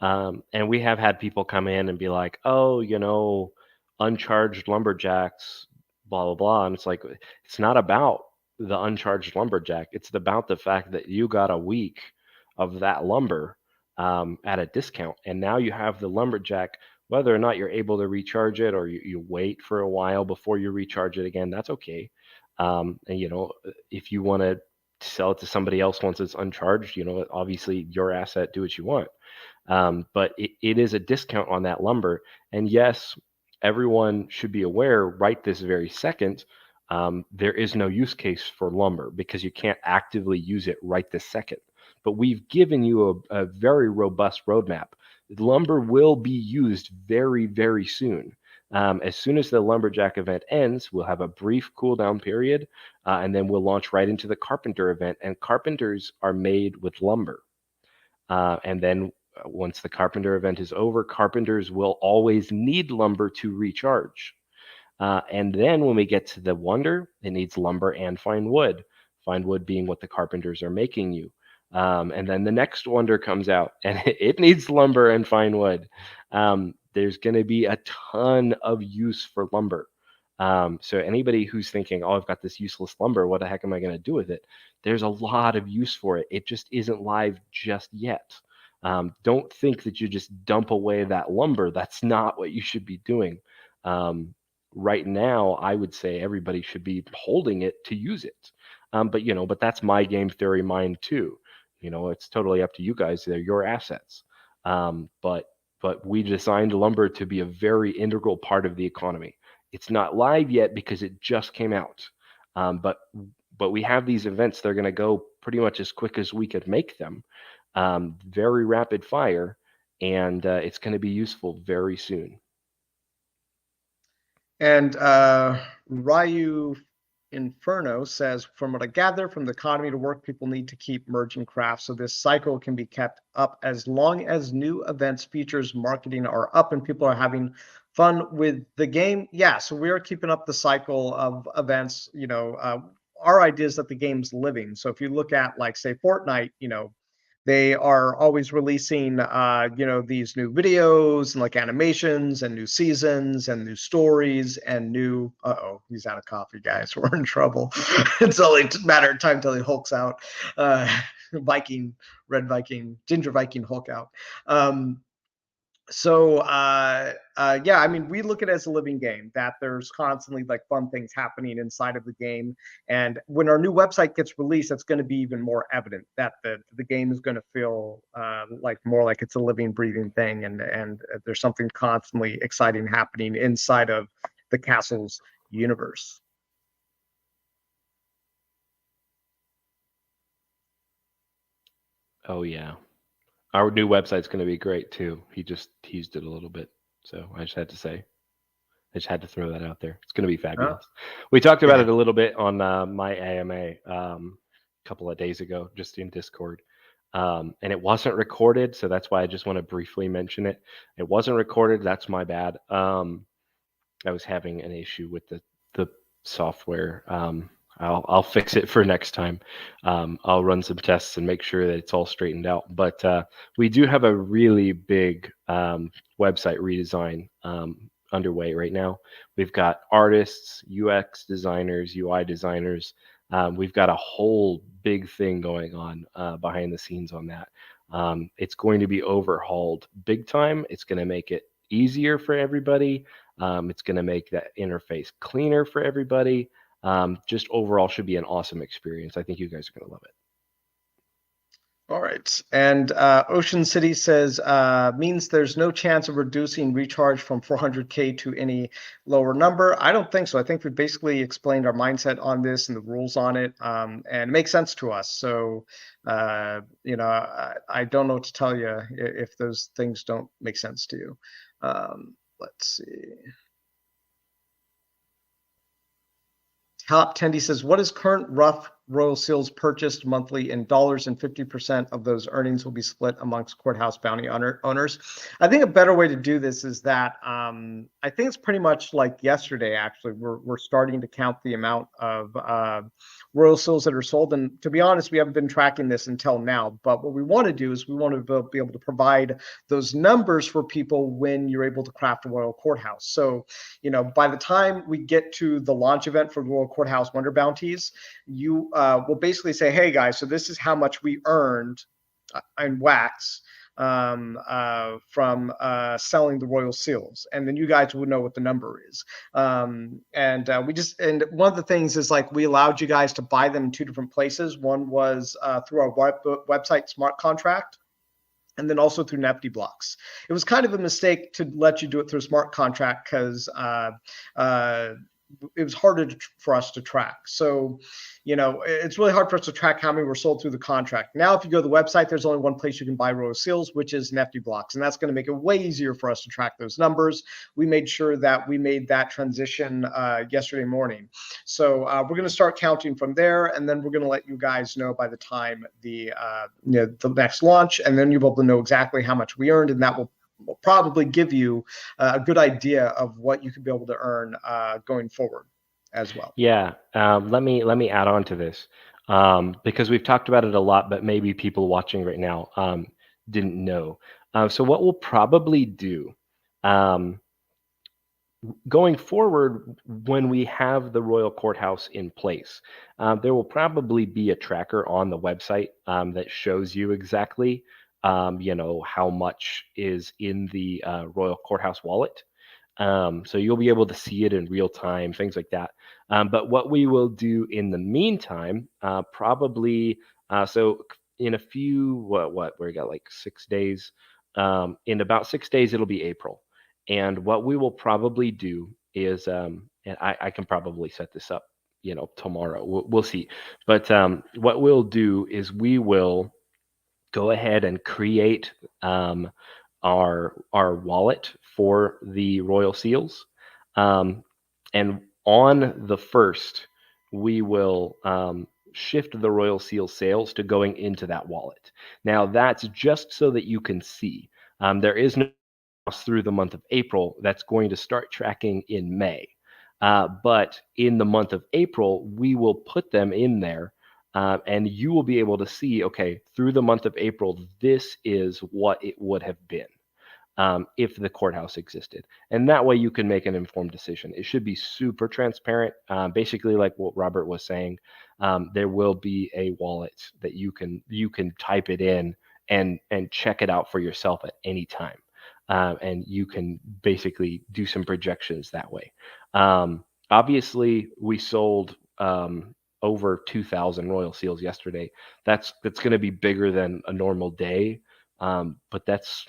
And we have had people come in and be like, oh, uncharged lumberjacks, blah, blah, blah. And it's like, it's not about the uncharged lumberjack. It's about the fact that you got a week of that lumber at a discount. And now you have the lumberjack, whether or not you're able to recharge it or you wait for a while before you recharge it again, that's okay. And, if you want to sell it to somebody else once it's uncharged, obviously your asset, do what you want. But it is a discount on that lumber. And yes, everyone should be aware right this very second, there is no use case for lumber because you can't actively use it right this second. But we've given you a very robust roadmap. Lumber will be used very, very soon. As soon as the lumberjack event ends, we'll have a brief cooldown period, and then we'll launch right into the carpenter event. And carpenters are made with lumber. And then once the carpenter event is over, carpenters will always need lumber to recharge. And then when we get to the wonder, it needs lumber and fine wood being what the carpenters are making you. And then the next wonder comes out and it needs lumber and fine wood. There's going to be a ton of use for lumber. So anybody who's thinking, oh, I've got this useless lumber, what the heck am I going to do with it? There's a lot of use for it. It just isn't live just yet. Don't think that you just dump away that lumber. That's not what you should be doing. Right now, I would say everybody should be holding it to use it. But that's my game theory mind too. It's totally up to you guys. They're your assets. But we designed lumber to be a very integral part of the economy. It's not live yet because it just came out. But we have these events. They're going to go pretty much as quick as we could make them. Very rapid fire, and it's going to be useful very soon. And Ryu Inferno says, from what I gather from the economy to work, people need to keep merging crafts so this cycle can be kept up as long as new events, features, marketing are up and people are having fun with the game. Yeah, so we are keeping up the cycle of events. Our idea is that the game's living. So if you look at, like, say, Fortnite, they are always releasing these new videos and like animations and new seasons and new stories and new he's out of coffee, guys. We're in trouble. It's only a matter of time till he hulks out. Viking, red Viking, ginger Viking Hulk out. We look at it as a living game, that there's constantly like fun things happening inside of the game. And when our new website gets released, it's going to be even more evident that the game is going to feel more like it's a living, breathing thing. And there's something constantly exciting happening inside of the castle's universe. Oh, yeah. Our new website's going to be great too. He just teased it a little bit, so I just had to say. I just had to throw that out there. It's going to be fabulous. We talked about it a little bit on my AMA a couple of days ago, just in Discord. And it wasn't recorded, so that's why I just want to briefly mention it. It wasn't recorded. That's my bad. I was having an issue with the software. I'll fix it for next time. I'll run some tests and make sure that it's all straightened out. But we do have a really big website redesign underway right now. We've got artists, UX designers, UI designers. We've got a whole big thing going on behind the scenes on that. It's going to be overhauled big time. It's going to make it easier for everybody. It's going to make that interface cleaner for everybody. Just overall should be an awesome experience. I think you guys are going to love it. All right. And Ocean City says, means there's no chance of reducing recharge from 400K to any lower number. I don't think so. I think we basically explained our mindset on this and the rules on it, and it makes sense to us. So, you know, I don't know what to tell you if those things don't make sense to you. Let's see. Top Tendy says, what is current rough Royal Seals purchased monthly in dollars, and 50% of those earnings will be split amongst courthouse bounty owners? I think a better way to do this is that I think it's pretty much like yesterday, actually. We're starting to count the amount of Royal Seals that are sold. And to be honest, we haven't been tracking this until now. But what we want to do is we want to be able to provide those numbers for people when you're able to craft a Royal Courthouse. So, you know, by the time we get to the launch event for Royal Courthouse Wonder Bounties, you will basically say, hey guys, so this is how much we earned in wax from selling the Royal Seals, and then you guys would know what the number is. And one of the things is, like, we allowed you guys to buy them in two different places. One was through our website smart contract, and then also through NFT blocks. It was kind of a mistake to let you do it through a smart contract because it was harder for us to track. So, you know, it's really hard for us to track how many were sold through the contract. Now, if you go to the website, there's only one place you can buy Royal Seals, which is NFT blocks. And that's going to make it way easier for us to track those numbers. We made sure that we made that transition yesterday morning. So we're going to start counting from there. And then we're going to let you guys know by the time the next launch. And then you'll be able to know exactly how much we earned. And that will probably give you a good idea of what you could be able to earn going forward as well. Yeah, let me add on to this because we've talked about it a lot, but maybe people watching right now didn't know. So what we'll probably do going forward, when we have the Royal Courthouse in place, there will probably be a tracker on the website that shows you exactly you know, how much is in the Royal Courthouse wallet. So you'll be able to see it in real time, things like that. But what we will do in the meantime, probably, so in a few, we got like 6 days. In about 6 days, it'll be April. And what we will probably do is, and I can probably set this up, you know, tomorrow. We'll see. But what we'll do is we will go ahead and create our wallet for the Royal Seals, and on the 1st, we will shift the Royal Seal sales to going into that wallet. Now, that's just so that you can see. There is no through the month of April that's going to start tracking in May, but in the month of April, we will put them in there. And you will be able to see, okay, through the month of April, this is what it would have been if the courthouse existed. And that way you can make an informed decision. It should be super transparent. Basically, like what Robert was saying, there will be a wallet that you can type it in and check it out for yourself at any time. And you can basically do some projections that way. Obviously, we sold over 2,000 Royal Seals yesterday. That's going to be bigger than a normal day, but that's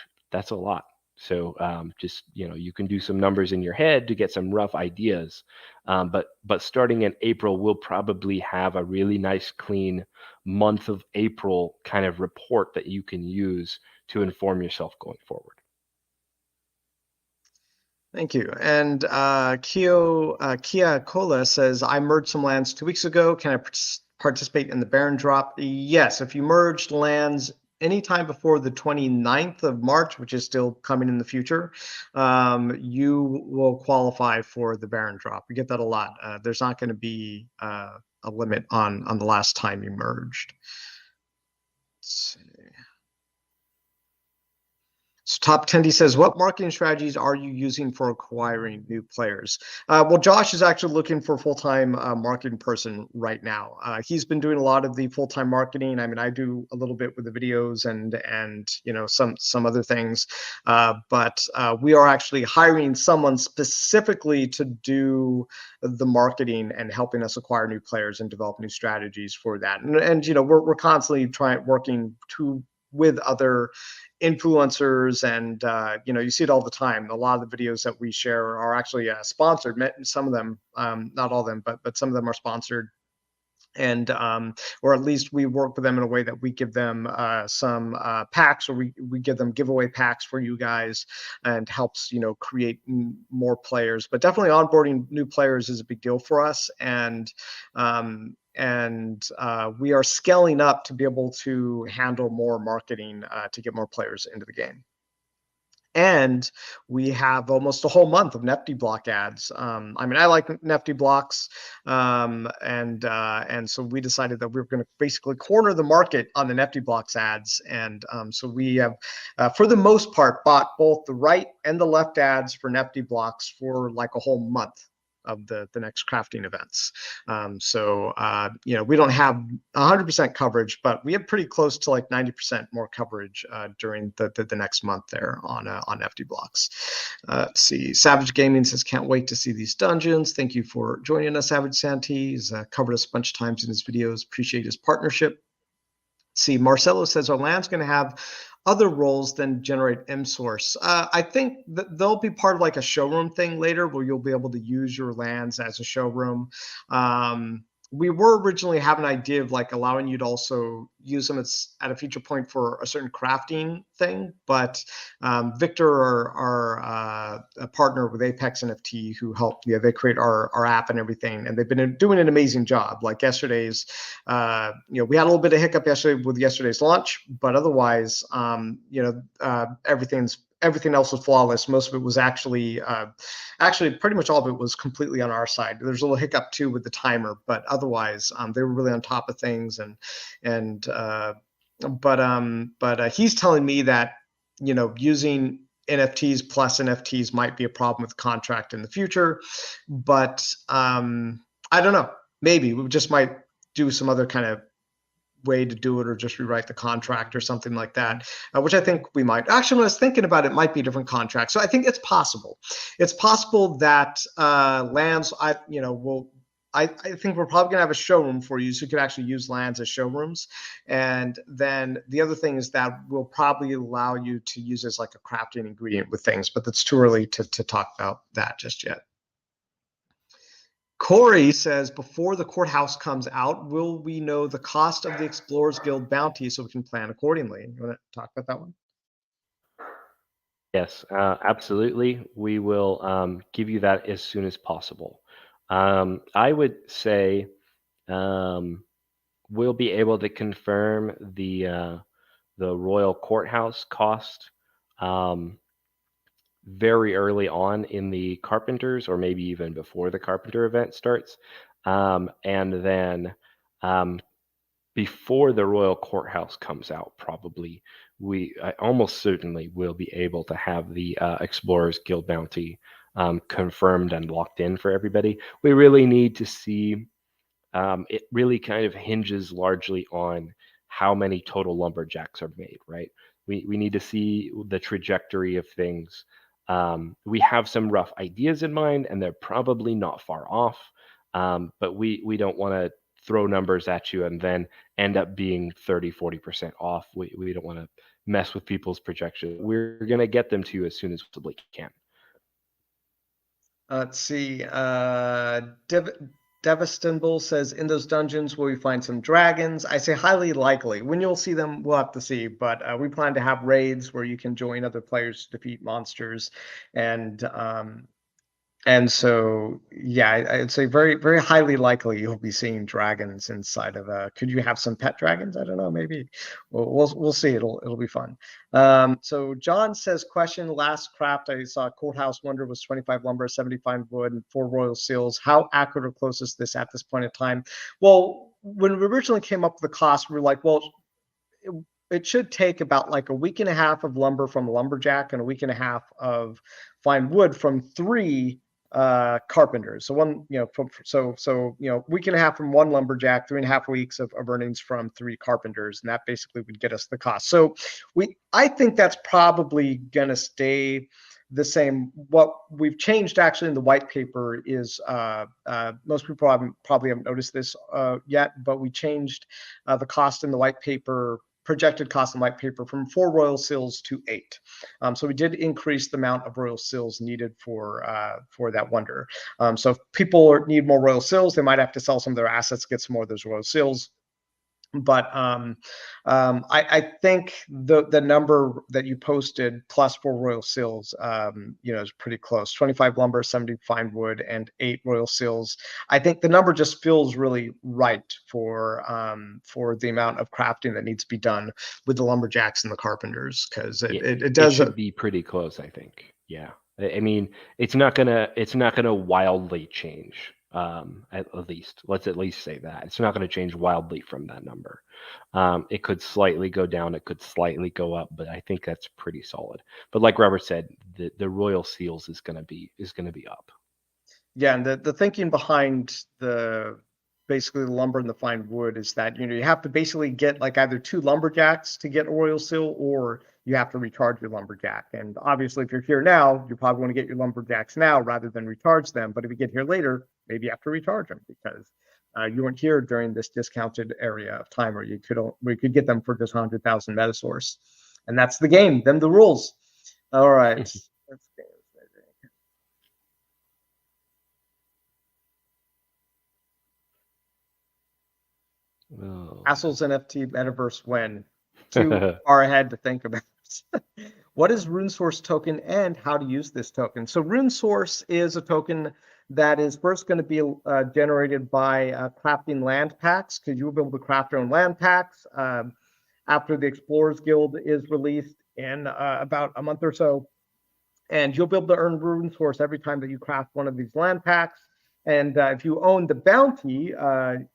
a lot. So just, you know, you can do some numbers in your head to get some rough ideas. But starting in April, we'll probably have a really nice, clean month of April kind of report that you can use to inform yourself going forward. Thank you. And Kia Cola says, I merged some lands 2 weeks ago. Can I participate in the Baron drop? Yes, if you merged lands anytime before the 29th of March, which is still coming in the future, you will qualify for the Baron drop. We get that a lot. There's not going to be a limit on the last time you merged. Let's see. So Top Tendy says, what marketing strategies are you using for acquiring new players? Well, Josh is actually looking for a full-time marketing person right now. He's been doing a lot of the full-time marketing. I mean, I do a little bit with the videos and you know some other things, but we are actually hiring someone specifically to do the marketing and helping us acquire new players and develop new strategies for that. And you know, we're constantly working with other influencers, and you know, you see it all the time. A lot of the videos that we share are actually sponsored. Some of them, not all of them, but some of them are sponsored, and or at least we work with them in a way that we give them some packs, or we give them giveaway packs for you guys, and helps, you know, create more players. But definitely onboarding new players is a big deal for us, and we are scaling up to be able to handle more marketing to get more players into the game. And we have almost a whole month of NFT block ads. I mean, I like NFT blocks, and so we decided that we were going to basically corner the market on the NFT blocks ads. And so we have, for the most part, bought both the right and the left ads for NFT blocks for like a whole month of the next crafting events. So you know, we don't have 100% coverage, but we have pretty close to like 90% more coverage during the next month there on FD blocks. Let's see. Savage Gaming says, can't wait to see these dungeons. Thank you for joining us, Savage Santee. He's covered us a bunch of times in his videos. Appreciate his partnership. See, Marcelo says, our land's going to have other roles than generate M-Source. I think that they'll be part of like a showroom thing later, where you'll be able to use your lands as a showroom. We were originally have an idea of like allowing you to also use them at a future point for a certain crafting thing, but Victor, our partner with Apex NFT, who helped, yeah, they create our app and everything, and they've been doing an amazing job. Like yesterday's, you know, we had a little bit of hiccup yesterday with yesterday's launch, but otherwise, you know, everything else was flawless. Most of it was actually pretty much all of it was completely on our side. There's a little hiccup too with the timer, but otherwise they were really on top of things. But he's telling me that, you know, using NFTs plus NFTs might be a problem with the contract in the future. But I don't know. Maybe we just might do some other kind of way to do it, or just rewrite the contract or something like that, which I think we might. Actually, when I was thinking about it, might be a different contract. So I think it's possible. It's possible that lands, I think we're probably gonna have a showroom for you, so you could actually use lands as showrooms. And then the other thing is that we'll probably allow you to use as like a crafting ingredient with things, but it's too early to talk about that just yet. Corey says, before the courthouse comes out, will we know the cost of the Explorers Guild bounty so we can plan accordingly? You want to talk about that one? Yes, absolutely. We will give you that as soon as possible. I would say we'll be able to confirm the Royal Courthouse cost very early on in the Carpenters, or maybe even before the Carpenter event starts. And then before the Royal Courthouse comes out, probably, I almost certainly will be able to have the Explorers Guild bounty confirmed and locked in for everybody. We really need to see, it really kind of hinges largely on how many total lumberjacks are made, right? We need to see the trajectory of things. We have some rough ideas in mind, and they're probably not far off, but we don't want to throw numbers at you and then end up being 30-40% off. We don't want to mess with people's projections. We're going to get them to you as soon as we can. Let's see. Devastinable says, in those dungeons, will we find some dragons? I say highly likely. When you'll see them, we'll have to see. But we plan to have raids where you can join other players to defeat monsters. And so, yeah, I'd say very, very highly likely you'll be seeing dragons inside of could you have some pet dragons? I don't know, maybe. We'll see. It'll be fun. So John says, question, last craft I saw Courthouse Wonder was 25 lumber, 75 wood, and 4 royal seals. How accurate or close is this at this point in time? Well, when we originally came up with the cost, we were like, well, it should take about like a week and a half of lumber from a lumberjack and a week and a half of fine wood from 3 carpenters. So week and a half from 1 lumberjack, 3.5 weeks of earnings from 3 carpenters, and that basically would get us the cost. So I think that's probably gonna stay the same. What we've changed actually in the white paper is most people probably haven't noticed this yet, but we changed the cost in the white paper, projected cost in white paper, from 4 royal seals to 8. So we did increase the amount of royal seals needed for that wonder. So if people need more royal seals, they might have to sell some of their assets to get some more of those royal seals. But I think the number that you posted plus 4 royal seals, is pretty close. 25 lumber, 70 fine wood, and 8 royal seals. I think the number just feels really right for the amount of crafting that needs to be done with the lumberjacks and the carpenters, because it does. It should be pretty close, I think. Yeah, I mean, it's not gonna wildly change. Let's at least say that it's not going to change wildly from that number. It could slightly go down, it could slightly go up, but I think that's pretty solid. But like Robert said, the royal seals is going to be up. Yeah, and the thinking behind basically the lumber and the fine wood is that you have to basically get like either 2 lumberjacks to get a royal seal, or you have to recharge your lumberjack. And obviously, if you're here now, you probably want to get your lumberjacks now rather than recharge them. But if you get here later, maybe you have to recharge them because you weren't here during this discounted area of time, or we could get them for just 100,000 Metasource. And that's the game. Them the rules. All right. Let's go. Castles NFT metaverse when? Too far ahead to think about. What is RuneSource token and how to use this token? So RuneSource is a token that is first going to be generated by crafting land packs, because you will be able to craft your own land packs after the Explorers Guild is released in about a month or so. And you'll be able to earn RuneSource every time that you craft one of these land packs. And if you own the bounty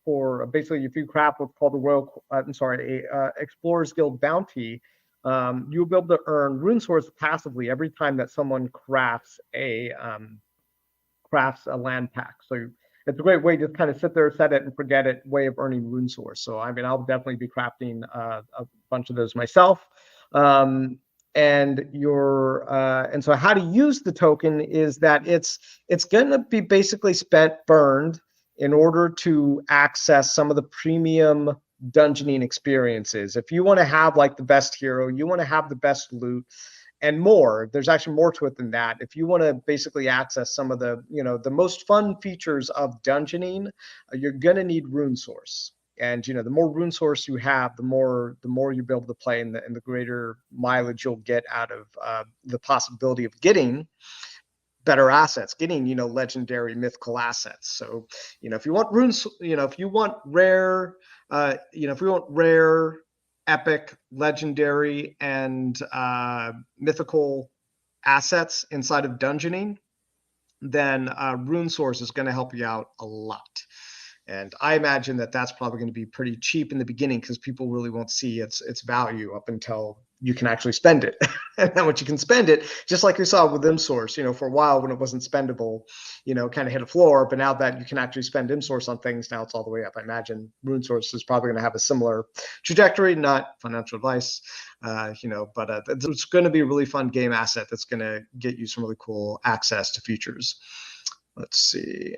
for basically, if you craft what's called a Explorers Guild bounty, you'll be able to earn RuneSource passively every time that someone crafts a land pack. So it's a great way to kind of sit there, set it and forget it way of earning RuneSource. So I mean, I'll definitely be crafting a bunch of those myself. And so how to use the token is that it's going to be basically burned in order to access some of the premium dungeoning experiences. If you want to have like the best hero, you want to have the best loot and more, there's actually more to it than that. If you want to basically access some of the the most fun features of dungeoning, you're going to need RuneSource. And the more RuneSource you have, the more you'll be able to play, and the greater mileage you'll get out of the possibility of getting better assets, getting legendary mythical assets. So if you want if you want rare, epic, legendary, and mythical assets inside of dungeoning, then RuneSource is going to help you out a lot. And I imagine that that's probably going to be pretty cheap in the beginning, because people really won't see its value up until you can actually spend it. And then once you can spend it, just like you saw with ImSource, for a while when it wasn't spendable, kind of hit a floor. But now that you can actually spend ImSource on things, now it's all the way up. I imagine RuneSource is probably going to have a similar trajectory, not financial advice, but it's going to be a really fun game asset that's going to get you some really cool access to features. Let's see.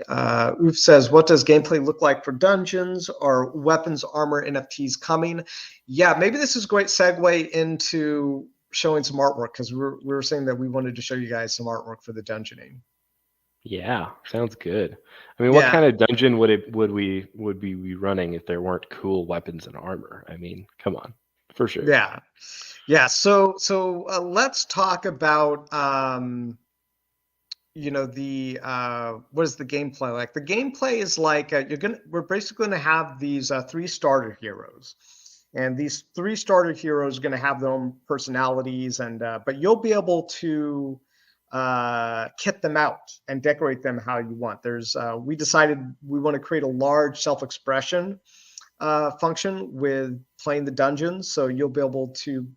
Oof says, what does gameplay look like for dungeons? Or weapons, armor, NFTs coming? Yeah, maybe this is a great segue into showing some artwork, because we were saying that we wanted to show you guys some artwork for the dungeoning. Yeah, sounds good. I mean, what Yeah. kind of dungeon would we be running if there weren't cool weapons and armor? I mean, come on, for sure. Yeah. Yeah. So let's talk about the what is the gameplay like? The gameplay is like we're basically gonna have these three starter heroes. And these three starter heroes are going to have their own personalities, and but you'll be able to kit them out and decorate them how you want. We decided we want to create a large self-expression function with playing the dungeons. So you'll be able to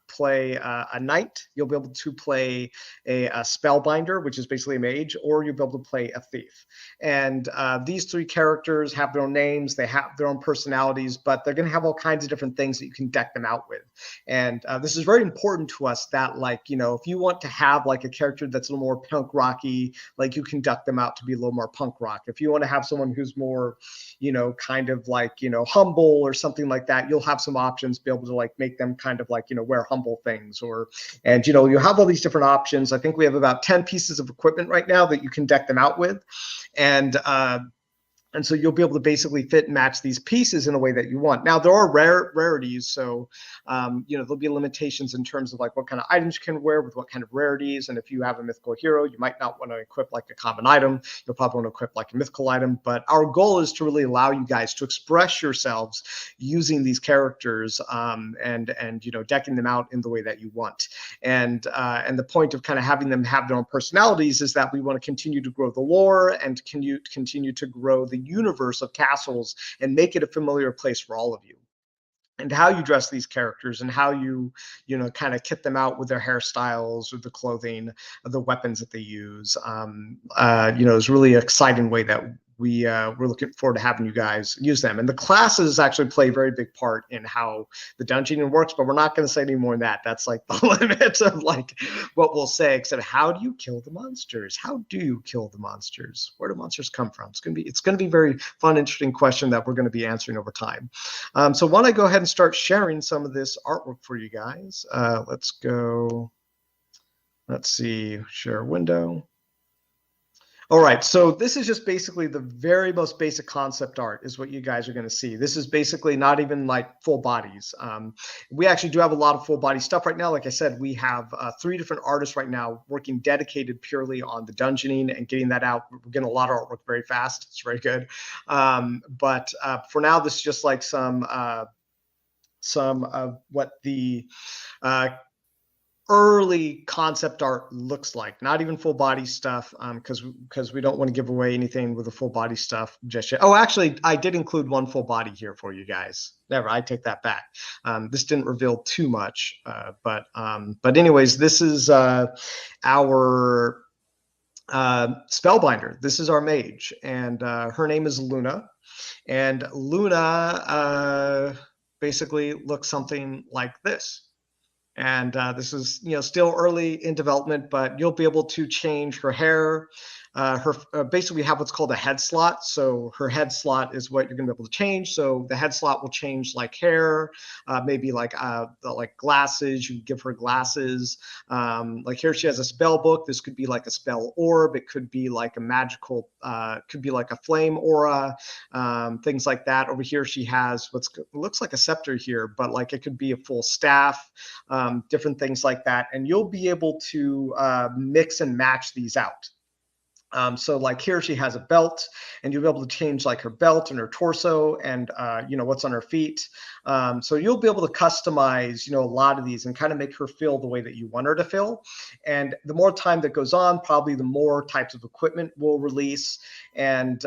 play a knight, you'll be able to play a spellbinder, which is basically a mage, or you'll be able to play a thief. And these three characters have their own names, they have their own personalities, but they're going to have all kinds of different things that you can deck them out with. And this is very important to us that, like, if you want to have like a character that's a little more punk rocky, like, you can deck them out to be a little more punk rock. If you want to have someone who's more, kind of like, humble or something like that, you'll have some options to be able to like make them kind of like, wear humble things, and you have all these different options. I think we have about 10 pieces of equipment right now that you can deck them out with. And so you'll be able to basically fit and match these pieces in a way that you want. Now, there are rarities, so there'll be limitations in terms of like what kind of items you can wear with what kind of rarities. And if you have a mythical hero, you might not want to equip like a common item. You'll probably want to equip like a mythical item. But our goal is to really allow you guys to express yourselves using these characters, and decking them out in the way that you want. And the point of kind of having them have their own personalities is that we want to continue to grow the lore and continue to grow the universe of castles and make it a familiar place for all of you. And how you dress these characters and how you kind of kit them out with their hairstyles or the clothing, the weapons that they use, is really an exciting way that we're looking forward to having you guys use them. And the classes actually play a very big part in how the dungeoning works, but we're not going to say any more than that. That's like the limit of like what we'll say, except how do you kill the monsters? How do you kill the monsters? Where do monsters come from? It's going to be a very fun, interesting question that we're going to be answering over time. So why don't I go ahead and start sharing some of this artwork for you guys? Let's see, share window. All right, so this is just basically the very most basic concept art is what you guys are going to see. This is basically not even like full bodies. We actually do have a lot of full body stuff right now. Like I said, we have 3 different artists right now working dedicated purely on the dungeoning and getting that out. We're getting a lot of artwork very fast. It's very good. But for now, this is just like some of what the early concept art looks like. Not even full body stuff, because we don't want to give away anything with the full body stuff just yet. Oh, actually, I did include one full body here for you guys. Never, I take that back. This didn't reveal too much, but anyways, this is our spellbinder. This is our mage, and her name is Luna, and Luna basically looks something like this. And this is still early in development, but you'll be able to change her hair. Basically, we have what's called a head slot. So her head slot is what you're going to be able to change. So the head slot will change like hair, maybe like glasses. You can give her glasses. Like here, she has a spell book. This could be like a spell orb. It could be like a magical. Could be like a flame aura. Things like that. Over here, she has looks like a scepter here, but like it could be a full staff. Different things like that, and you'll be able to mix and match these out. So like here she has a belt, and you'll be able to change like her belt and her torso and what's on her feet. So you'll be able to customize a lot of these and kind of make her feel the way that you want her to feel. And the more time that goes on, probably the more types of equipment we'll release. And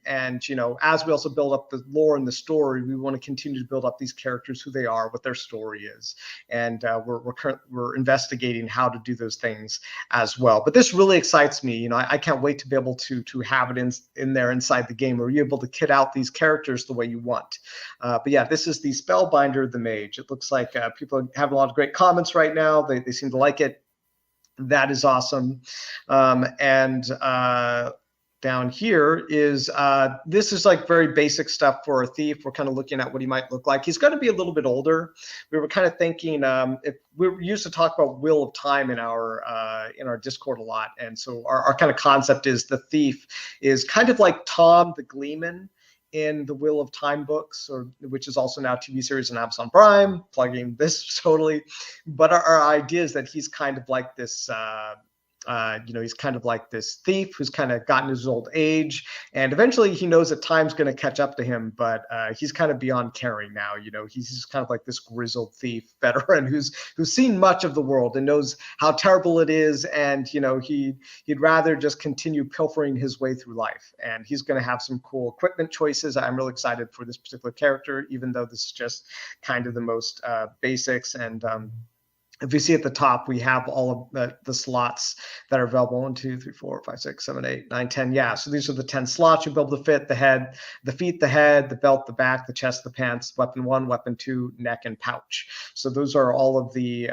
as we also build up the lore and the story, we want to continue to build up these characters, who they are, what their story is, and we're investigating how to do those things as well. But this really excites me. I can't wait to be able to have it in there inside the game, where you're able to kit out these characters the way you want. But yeah, this is the Spellbinder, the Mage. It looks like people have a lot of great comments right now. They seem to like it. That is awesome. down here is this is like very basic stuff for a thief. We're kind of looking at what he might look like. He's going to be a little bit older. We were kind of thinking if we used to talk about Wheel of Time in our Discord a lot, and so our kind of concept is the thief is kind of like Tom the Gleeman in the Wheel of Time books, or which is also now TV series on Amazon Prime, plugging this totally. But our idea is that he's kind of like this he's kind of like this thief who's kind of gotten his old age, and eventually he knows that time's going to catch up to him, but he's kind of beyond caring now. He's just kind of like this grizzled thief veteran who's seen much of the world and knows how terrible it is, and he'd rather just continue pilfering his way through life. And he's going to have some cool equipment choices. I'm really excited for this particular character, even though this is just kind of the most basics. And if you see at the top, we have all of the slots that are available. 1, 2, 3, 4, 5, 6, 7, 8, 9, 10. Yeah, so these are the 10 slots. You'll be able to fit the head, the feet, the head, the belt, the back, the chest, the pants, weapon 1, weapon 2, neck, and pouch. So those are all of the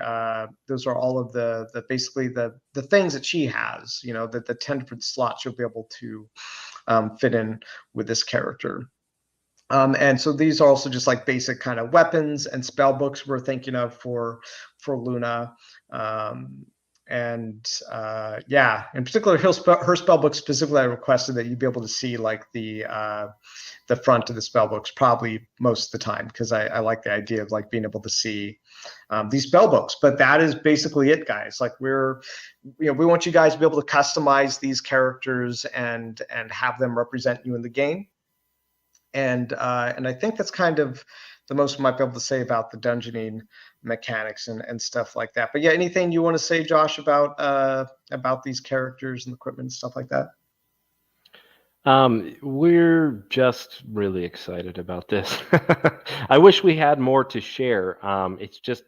basically the things that she has. The 10 different slots you'll be able to fit in with this character. And so these are also just like basic kind of weapons and spell books we're thinking of for Luna. In particular, her spell book specifically, I requested that you'd be able to see like the front of the spell books probably most of the time, because I like the idea of like being able to see these spell books. But that is basically it, guys. Like we want you guys to be able to customize these characters and have them represent you in the game. And I think that's kind of the most we might be able to say about the dungeoning mechanics and stuff like that. But yeah, anything you want to say, Josh, about these characters and equipment and stuff like that? We're just really excited about this. I wish we had more to share. It's just,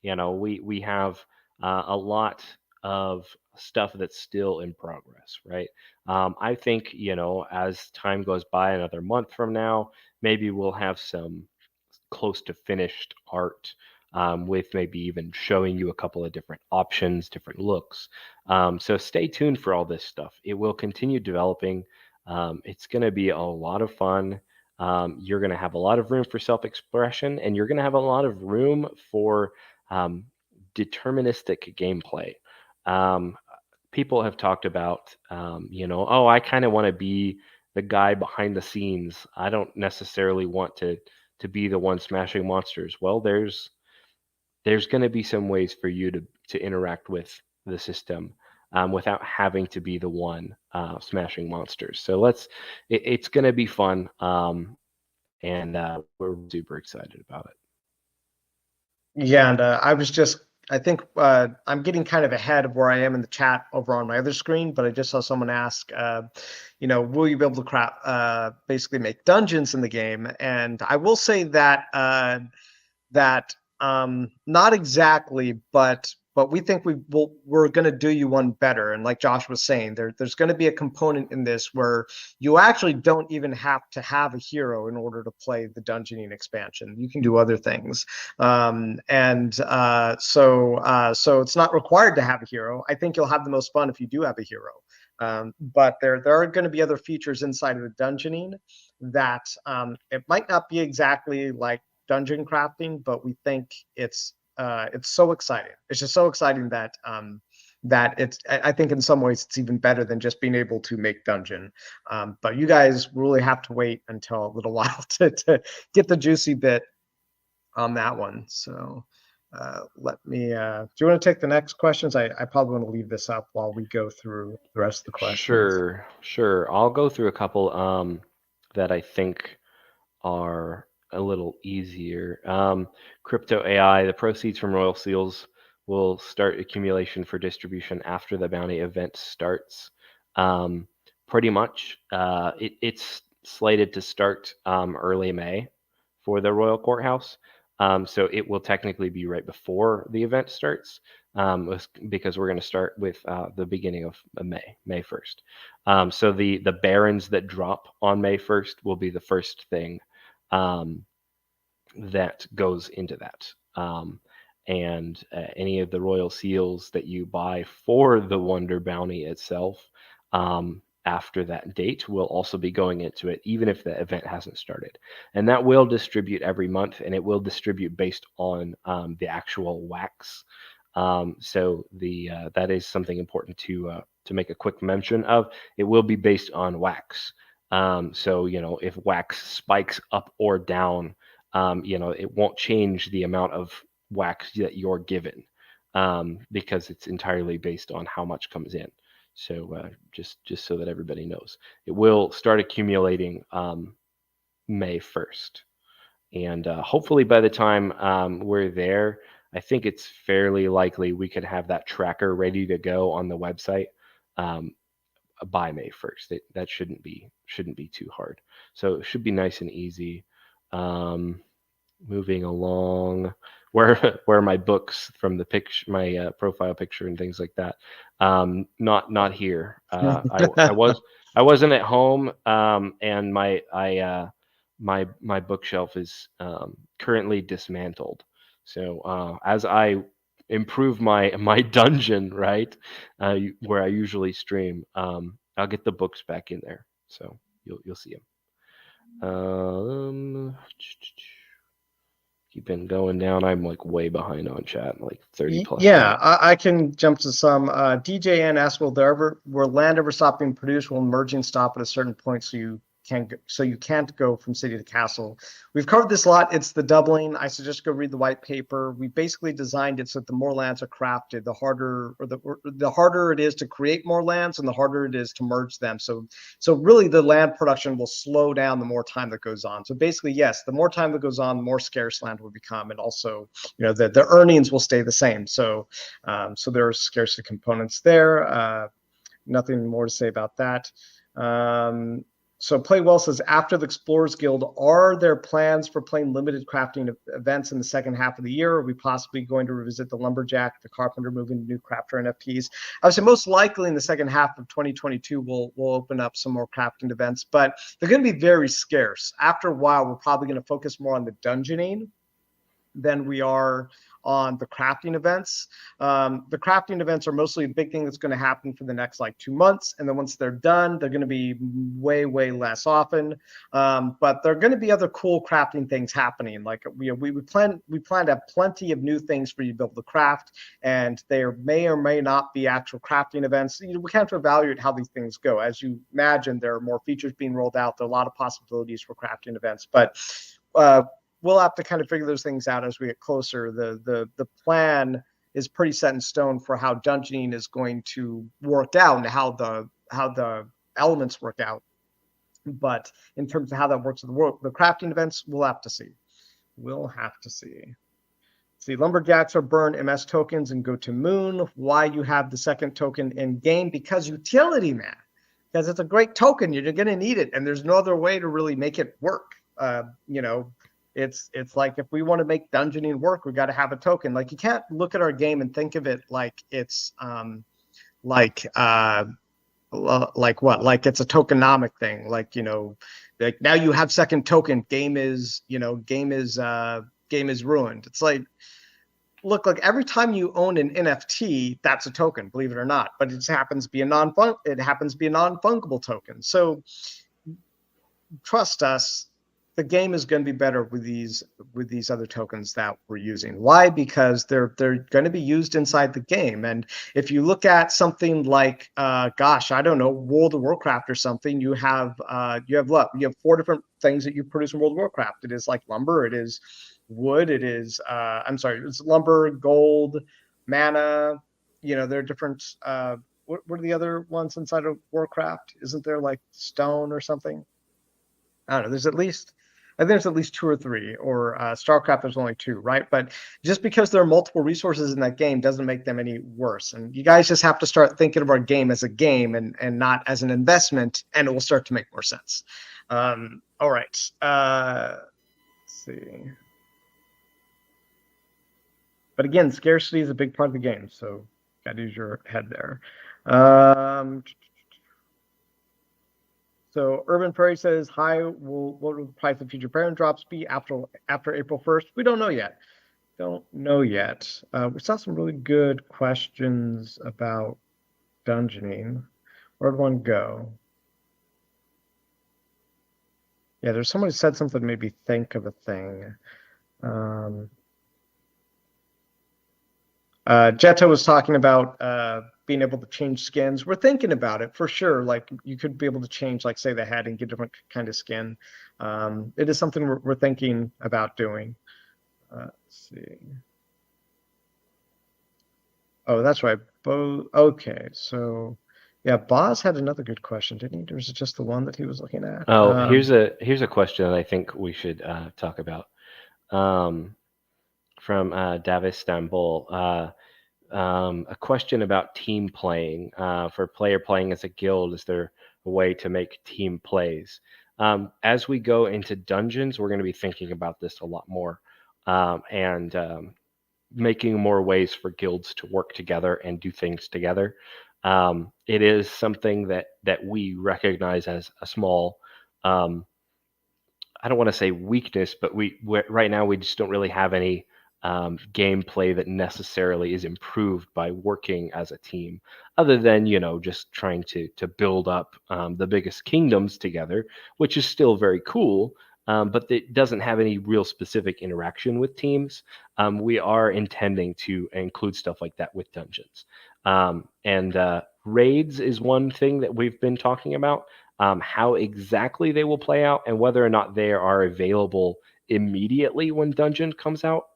we have a lot of stuff that's still in progress, right? I think, as time goes by, another month from now, maybe we'll have some close to finished art, with maybe even showing you a couple of different options, different looks. So stay tuned for all this stuff. It will continue developing. It's going to be a lot of fun. You're going to have a lot of room for self-expression, and you're going to have a lot of room for deterministic gameplay. People have talked about, I kind of want to be the guy behind the scenes. I don't necessarily want to be the one smashing monsters. Well, there's going to be some ways for you to interact with the system without having to be the one smashing monsters. So it's going to be fun, and we're super excited about it. Yeah, and I think I'm getting kind of ahead of where I am in the chat over on my other screen, but I just saw someone ask, will you be able to basically make dungeons in the game? And I will say that not exactly, but we think we're going to do you one better. And like Josh was saying, there's going to be a component in this where you actually don't even have to have a hero in order to play the dungeoning expansion. You can do other things, so it's not required to have a hero. I think you'll have the most fun if you do have a hero. But there are going to be other features inside of the dungeoning that it might not be exactly like dungeon crafting, but we think it's so exciting. It's just so exciting that I think in some ways it's even better than just being able to make dungeon. But you guys really have to wait until a little while to get the juicy bit on that one. So let me, do you want to take the next questions? I probably want to leave this up while we go through the rest of the questions. Sure. I'll go through a couple that I think are a little easier. Crypto AI, the proceeds from Royal Seals will start accumulation for distribution after the bounty event starts. Pretty much, it's slated to start early May for the Royal Courthouse. So it will technically be right before the event starts, because we're going to start with the beginning of May 1st. So the barons that drop on May 1st will be the first thing that goes into that. And any of the royal seals that you buy for the Wonder Bounty itself, after that date will also be going into it, even if the event hasn't started. And that will distribute every month, and it will distribute based on the actual wax. So that is something important to make a quick mention of. It will be based on wax. So if wax spikes up or down, it won't change the amount of wax that you're given, because it's entirely based on how much comes in. So just so that everybody knows, it will start accumulating May 1st. And hopefully by the time we're there, I think it's fairly likely we could have that tracker ready to go on the website by May 1st. That shouldn't be too hard. So it should be nice and easy. Moving along, where my books from the picture, my profile picture and things like that. Not here. I wasn't at home, and my bookshelf is currently dismantled. So as I improve my dungeon, right, where I usually stream, I'll get the books back in there. So you'll see them. Keeping going down. I'm like way behind on chat, like 30 plus. Yeah, I can jump to some. DJN asks, will land ever stop being produced? Will merging stop at a certain point so you can't go from city to castle? We've covered this a lot. It's the doubling. I suggest go read the white paper. We basically designed it so that the more lands are crafted, the harder it is to create more lands, and the harder it is to merge them. So really the land production will slow down the more time that goes on. So basically, yes, the more time that goes on, the more scarce land will become, and also the earnings will stay the same. So there are scarcity components there. Nothing more to say about that. So Play Well says, after the Explorers Guild, are there plans for playing limited crafting events in the second half of the year? Are we possibly going to revisit the lumberjack, the carpenter, moving to new crafter NFTs? I would say most likely in the second half of 2022, we'll open up some more crafting events, but they're going to be very scarce. After a while, we're probably going to focus more on the dungeoning than we are on the crafting events. The crafting events are mostly a big thing that's going to happen for the next 2 months. And then once they're done, they're going to be way, way less often. But there are going to be other cool crafting things happening. Like we plan to have plenty of new things for you to be able to craft. And there may or may not be actual crafting events. We have to evaluate how these things go. As you imagine, there are more features being rolled out. There are a lot of possibilities for crafting events. But we'll have to kind of figure those things out as we get closer. The plan is pretty set in stone for how dungeoning is going to work out and how the elements work out. But in terms of how that works in the world, the crafting events, we'll have to see. See, lumberjacks are burn MS tokens and go to moon. Why you have the second token in game? Because utility, man. Because it's a great token. You're going to need it, and there's no other way to really make it work. It's like, if we want to make dungeoning work, we got to have a token. Like, you can't look at our game and think of it like it's like it's a tokenomic thing. Like now you have second token, game is ruined. It's like, look, like every time you own an NFT, that's a token, believe it or not. But it just happens to be a non-fungible token. So trust us, the game is going to be better with these other tokens that we're using. Why? Because they're going to be used inside the game. And if you look at something like, I don't know, World of Warcraft or something, you have 4 different things that you produce in World of Warcraft. It is like lumber, it is wood, it's lumber, gold, mana. There are different. What are the other ones inside of Warcraft? Isn't there like stone or something? I don't know. I think there's at least 2 or 3, or StarCraft, there's only 2, right? But just because there are multiple resources in that game doesn't make them any worse. And you guys just have to start thinking of our game as a game and not as an investment, and it will start to make more sense. All right. Let's see. But again, scarcity is a big part of the game, so got to use your head there. So Urban Prairie says, hi, what will the price of future parent drops be after April 1st? We don't know yet. We saw some really good questions about dungeoning. Where'd one go? Yeah, there's someone who said something that made me think of a thing. Jetta was talking about being able to change skins. We're thinking about it for sure. Like you could be able to change, like say the head and get different kind of skin. It is something we're thinking about doing. Let's see. Oh, that's right. Okay, so yeah, Boz had another good question, didn't he? Or was it just the one that he was looking at? Oh, here's a question that I think we should talk about. From Davis Istanbul. A question about team playing. For a player playing as a guild, is there a way to make team plays? As we go into dungeons, we're going to be thinking about this a lot more, and making more ways for guilds to work together and do things together. It is something that we recognize as a small, I don't want to say weakness, but we right now we just don't really have any gameplay that necessarily is improved by working as a team, other than just trying to build up the biggest kingdoms together, which is still very cool. But it doesn't have any real specific interaction with teams. We are intending to include stuff like that with dungeons. And raids is one thing that we've been talking about. How exactly they will play out and whether or not they are available immediately when dungeon comes out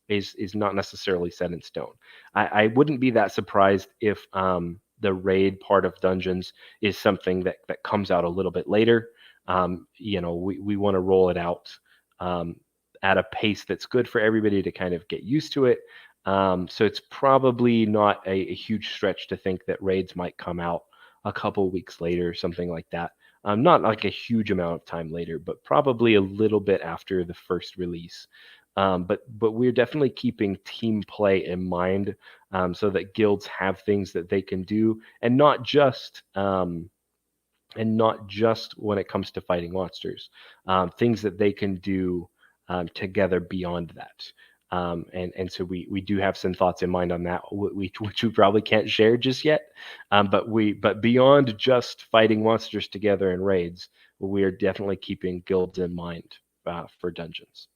is not necessarily set in stone. I wouldn't be that surprised if the raid part of dungeons is something that comes out a little bit later. We want to roll it out at a pace that's good for everybody to kind of get used to it. So it's probably not a huge stretch to think that raids might come out a couple weeks later, something like that. Not like a huge amount of time later, but probably a little bit after the first release. But we're definitely keeping team play in mind, so that guilds have things that they can do, and not just when it comes to fighting monsters, things that they can do together beyond that. And so we do have some thoughts in mind on that, which we probably can't share just yet. But beyond just fighting monsters together in raids, we are definitely keeping guilds in mind for dungeons.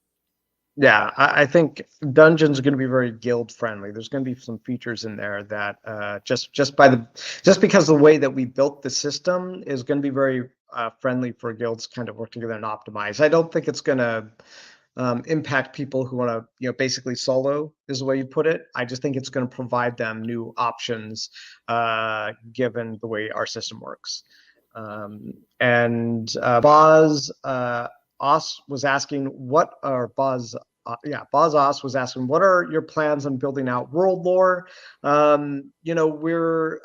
Yeah, I think dungeons are going to be very guild friendly. There's going to be some features in there that just because the way that we built the system is going to be very friendly for guilds kind of work together and optimize. I don't think it's going to impact people who want to, basically solo is the way you put it. I just think it's going to provide them new options given the way our system works. And Boz Oss was asking Boz Oss was asking, what are your plans on building out world lore? We're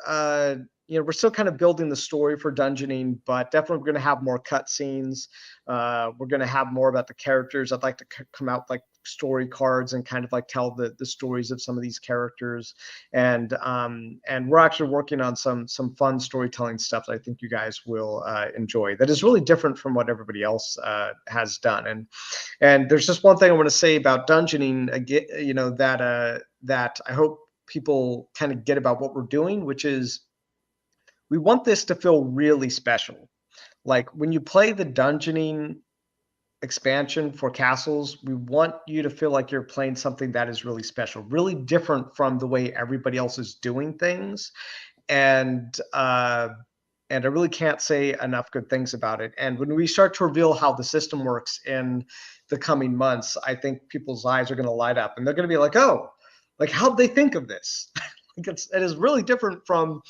still kind of building the story for dungeoning, but definitely we're going to have more cutscenes. We're going to have more about the characters. I'd like to come out like story cards and kind of like tell the stories of some of these characters. And we're actually working on some fun storytelling stuff that I think you guys will enjoy. That is really different from what everybody else has done. And there's just one thing I want to say about dungeoning again, that I hope people kind of get about what we're doing, which is we want this to feel really special. Like when you play the dungeoning expansion for castles, we want you to feel like you're playing something that is really special, really different from the way everybody else is doing things. And I really can't say enough good things about it. And when we start to reveal how the system works in the coming months, I think people's eyes are going to light up and they're going to be like, oh, like how'd they think of this? Like it is really different from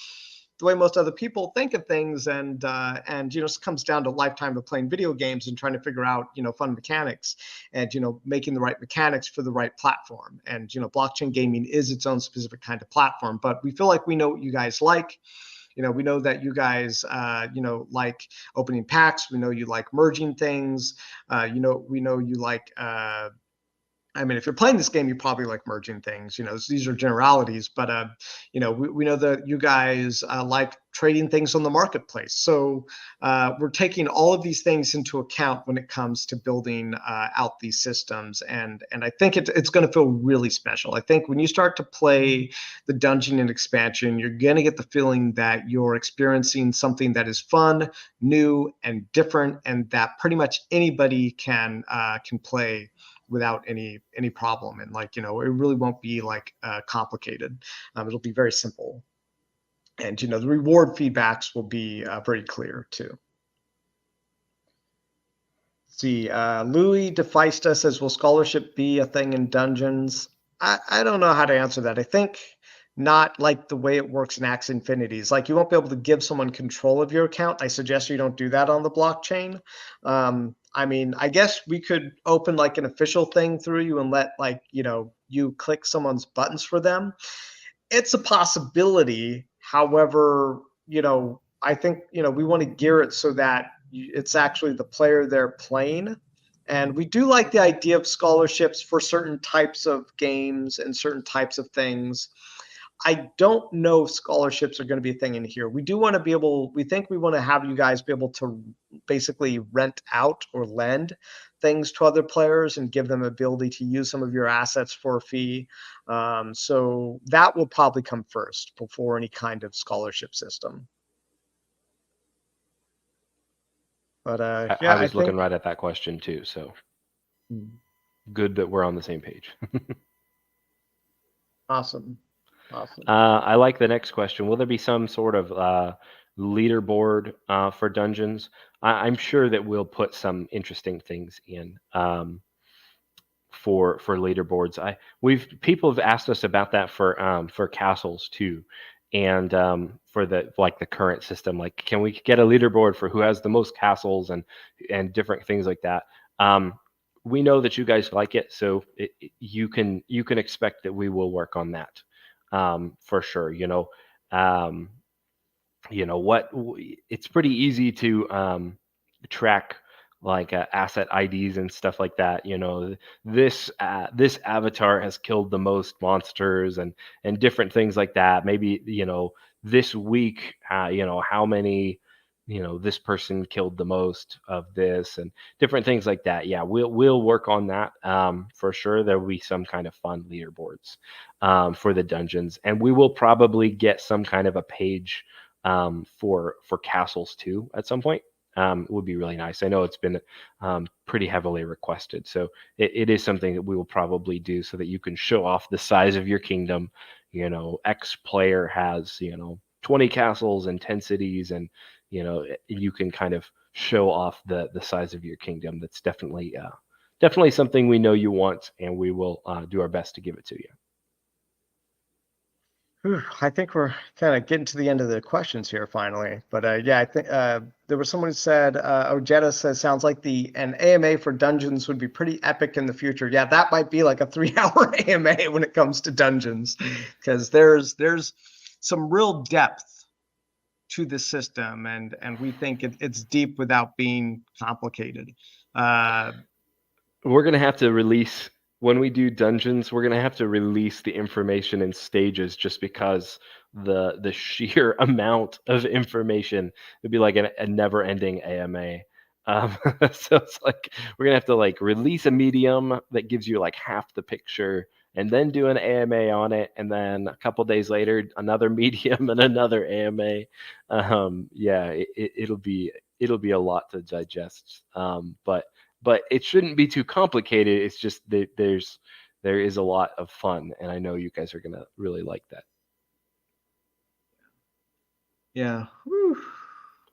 the way most other people think of things, and it comes down to lifetime of playing video games and trying to figure out fun mechanics and making the right mechanics for the right platform. And blockchain gaming is its own specific kind of platform, but we feel like we know what you guys like. We know that you guys like opening packs. We know you like merging things. We know you like I mean, if you're playing this game, you probably like merging things. These are generalities, but we know that you guys like trading things on the marketplace. So we're taking all of these things into account when it comes to building out these systems, and I think it's going to feel really special. I think when you start to play the dungeon and expansion, you're going to get the feeling that you're experiencing something that is fun, new, and different, and that pretty much anybody can play without any problem. And it really won't be complicated. It'll be very simple. And the reward feedbacks will be very clear too. See, Louis DeFeista says, will scholarship be a thing in dungeons? I don't know how to answer that. I think not like the way it works in Axie Infinities. Like, you won't be able to give someone control of your account. I suggest you don't do that on the blockchain. I mean, I guess we could open like an official thing through you and let you click someone's buttons for them. It's a possibility. However, I think, we want to gear it so that it's actually the player they're playing. And we do like the idea of scholarships for certain types of games and certain types of things. I don't know if scholarships are going to be a thing in here. We do want to be able, we think we want to have you guys be able to basically rent out or lend things to other players and give them ability to use some of your assets for a fee. So that will probably come first before any kind of scholarship system. But yeah, I was looking right at that question too. So good that we're on the same page. Awesome. Awesome. I like the next question. Will there be some sort of leaderboard for dungeons? I'm sure that we'll put some interesting things in for leaderboards. People have asked us about that for castles too, and for the current system. Like, can we get a leaderboard for who has the most castles and different things like that? We know that you guys like it, so you can expect that we will work on that. For sure. It's pretty easy to track like asset IDs and stuff like that. This avatar has killed the most monsters and different things like that. Maybe this week, how many this person killed the most of this and different things like that. Yeah, we'll work on that for sure. There will be some kind of fun leaderboards for the dungeons, and we will probably get some kind of a page for castles too at some point. It would be really nice. I know it's been pretty heavily requested, so it is something that we will probably do so that you can show off the size of your kingdom. X player has 20 castles and 10 cities, and you can kind of show off the size of your kingdom. That's definitely something we know you want, and we will do our best to give it to you. I think we're kind of getting to the end of the questions here finally. But yeah, I think there was someone who said, Ojeda says, sounds like an AMA for dungeons would be pretty epic in the future. Yeah, that might be like a 3-hour AMA when it comes to dungeons, because there's some real depth to the system, and we think it's deep without being complicated. We're going to have to release, when we do dungeons, we're going to have to release the information in stages, just because the sheer amount of information would be like a never-ending AMA. So it's like we're going to have to like release a medium that gives you like half the picture, and then do an AMA on it, and then a couple days later another medium and another AMA. Yeah, it'll be a lot to digest. But it shouldn't be too complicated. It's just that there is a lot of fun, and I know you guys are gonna really like that. Yeah. Whew.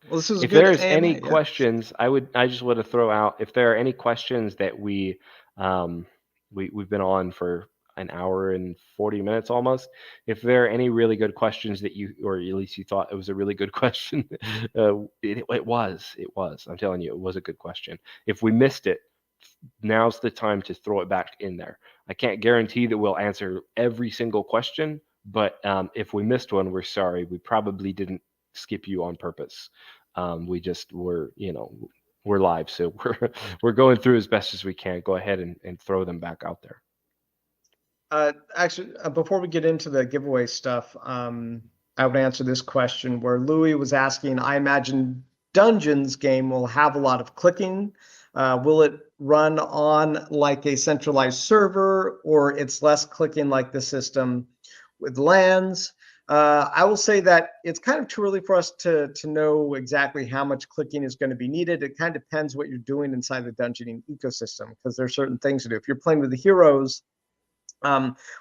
Well, this is if there's any questions, I just want to throw out, if there are any questions that we've been on for an hour and 40 minutes almost. If there are any really good questions that you, or at least you thought it was a really good question, it was. I'm telling you, it was a good question. If we missed it, now's the time to throw it back in there. I can't guarantee that we'll answer every single question, but if we missed one, we're sorry. We probably didn't skip you on purpose. We just were, we're live, so we're going through as best as we can. Go ahead and throw them back out there. Actually, before we get into the giveaway stuff, I would answer this question where Louis was asking, I imagine Dungeons game will have a lot of clicking. Will it run on like a centralized server, or it's less clicking like the system with LANs? I will say that it's kind of too early for us to know exactly how much clicking is going to be needed. It kind of depends what you're doing inside the dungeoning ecosystem, because there's certain things to do. If you're playing with the heroes,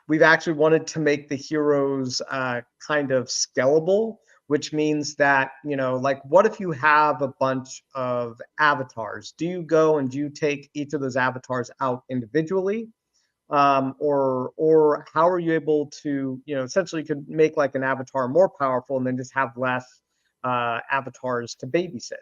we've actually wanted to make the heroes kind of scalable, which means that, like, what if you have a bunch of avatars? Do you go and do you take each of those avatars out individually? Or how are you able to, essentially you could make like an avatar more powerful and then just have less avatars to babysit.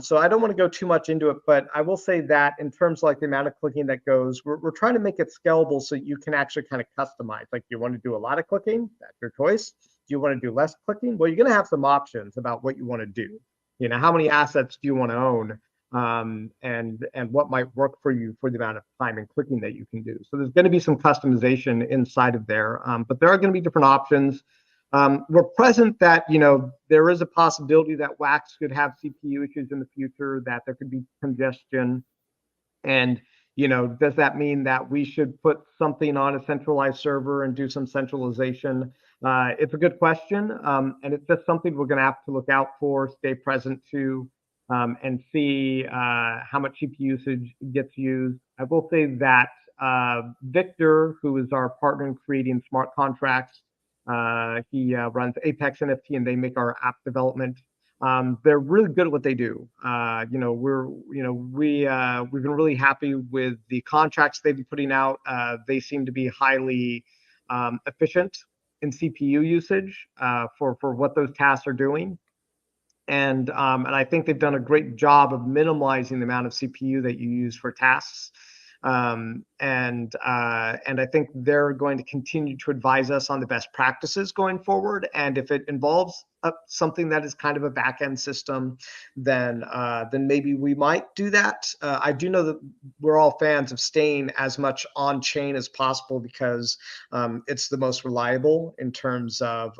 So I don't want to go too much into it, but I will say that in terms of like the amount of clicking that goes, we're trying to make it scalable so you can actually kind of customize. Like, you want to do a lot of clicking, that's your choice. Do you want to do less clicking? Well, you're going to have some options about what you want to do. How many assets do you want to own? And what might work for you for the amount of time and clicking that you can do. So there's going to be some customization inside of there, but there are going to be different options. We're present that, there is a possibility that Wax could have CPU issues in the future, that there could be congestion. And, does that mean that we should put something on a centralized server and do some centralization? It's a good question. And it's just something we're going to have to look out for, stay present to, and see how much CPU usage gets used. I will say that Victor, who is our partner in creating smart contracts, he runs Apex NFT, and they make our app development. They're really good at what they do. We've been really happy with the contracts they've been putting out. They seem to be highly efficient in CPU usage for what those tasks are doing. And I think they've done a great job of minimizing the amount of CPU that you use for tasks. And I think they're going to continue to advise us on the best practices going forward. And if it involves something that is kind of a back-end system, then maybe we might do that. I do know that we're all fans of staying as much on chain as possible, because it's the most reliable in terms of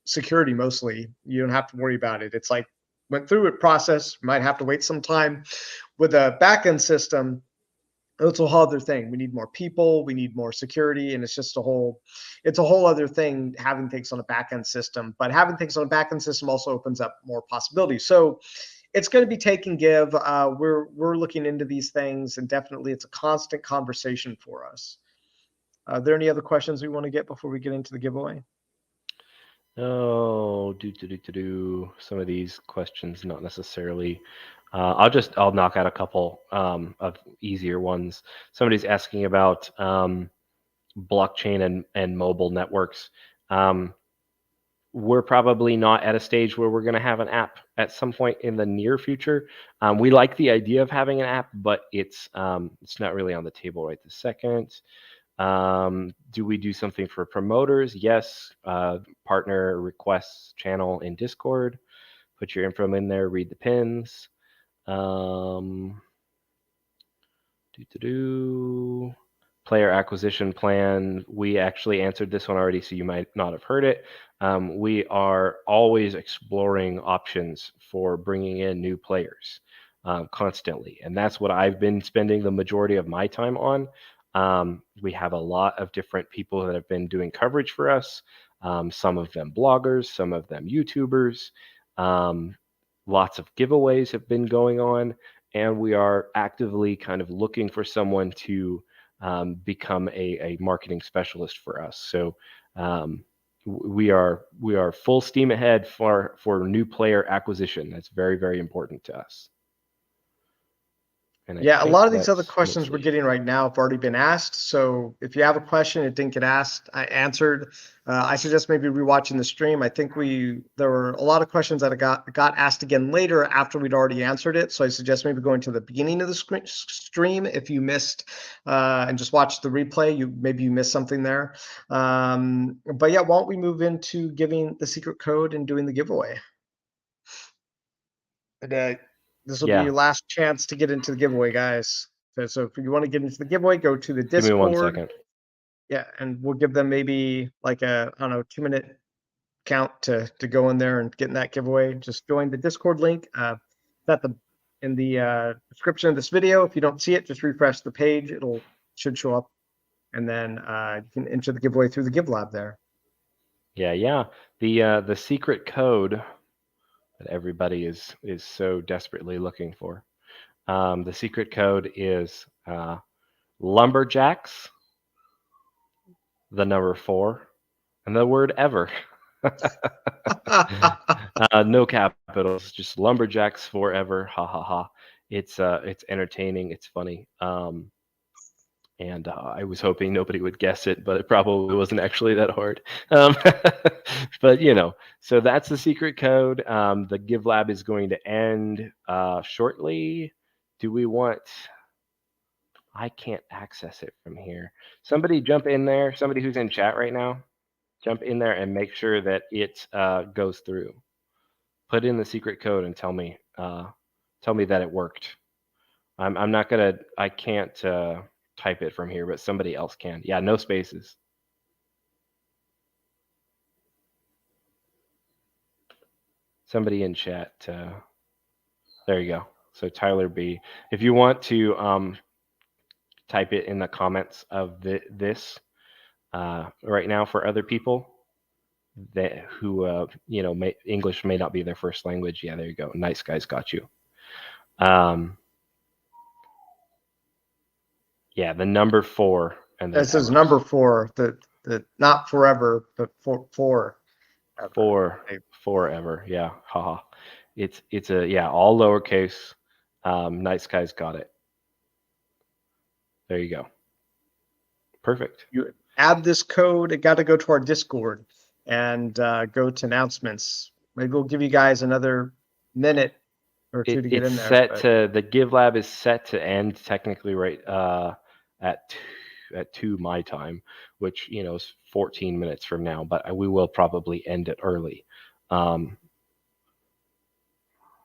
security. Mostly, you don't have to worry about it. It's like, went through it, process, might have to wait some time. With a back-end system, it's a whole other thing. We need more people, we need more security, and it's a whole other thing having things on a back-end system. But having things on a back-end system also opens up more possibilities. So it's going to be take and give. We're looking into these things, and definitely it's a constant conversation for us. Are there any other questions we want to get before we get into the giveaway? Oh, some of these questions, not necessarily. I'll knock out a couple of easier ones. Somebody's asking about blockchain and mobile networks. We're probably not at a stage where we're going to have an app at some point in the near future. We like the idea of having an app, but it's not really on the table right this second. Do we do something for promoters? Yes. Partner requests channel in Discord. Put your info in there, read the pins. Player acquisition plan. We actually answered this one already, so you might not have heard it. We are always exploring options for bringing in new players constantly. And that's what I've been spending the majority of my time on. We have a lot of different people that have been doing coverage for us. Some of them bloggers, some of them YouTubers. Lots of giveaways have been going on, and we are actively kind of looking for someone to become a marketing specialist for us. So we are full steam ahead for new player acquisition. That's very, very important to us. Yeah, a lot of these other questions we're getting right now have already been asked. So if you have a question, it didn't get asked, I answered. I suggest maybe rewatching the stream. I think there were a lot of questions that got asked again later after we'd already answered it. So I suggest maybe going to the beginning of the stream if you missed and just watch the replay. Maybe you missed something there. But yeah, why don't we move into giving the secret code and doing the giveaway? This will be your last chance to get into the giveaway, guys. So if you want to get into the giveaway, go to the Discord. Give me 1 second. Yeah, and we'll give them maybe like a, I don't know, 2-minute count to go in there and get in that giveaway. Just join the Discord link. It's in the description of this video. If you don't see it, just refresh the page. Should show up, and then you can enter the giveaway through the Give Lab there. Yeah. The secret code that everybody is so desperately looking for. The secret code is lumberjacks, the number 4, and the word ever. No capitals, just lumberjacks forever. Ha ha ha. It's entertaining. It's funny. And I was hoping nobody would guess it, but it probably wasn't actually that hard. But so that's the secret code. The Give Lab is going to end shortly. Do we want? I can't access it from here. Somebody jump in there. Somebody who's in chat right now, jump in there and make sure that it goes through. Put in the secret code and tell me that it worked. I'm not gonna. I can't type it from here, but somebody else can. Yeah, no spaces. Somebody in chat. There you go. So Tyler B. If you want to type it in the comments of this right now for other people that who English may not be their first language. Yeah, there you go. Nice guys, got you. Yeah, the number 4 and this is number 4. The not forever, but forever. Forever. Yeah, haha. It's all lowercase. Nice guys, got it. There you go. Perfect. You add this code. It got to go to our Discord and go to announcements. Maybe we'll give you guys another minute or two to get in there. The Give Lab is set to end technically right at 2 my time, which is 14 minutes from now, but we will probably end it early. The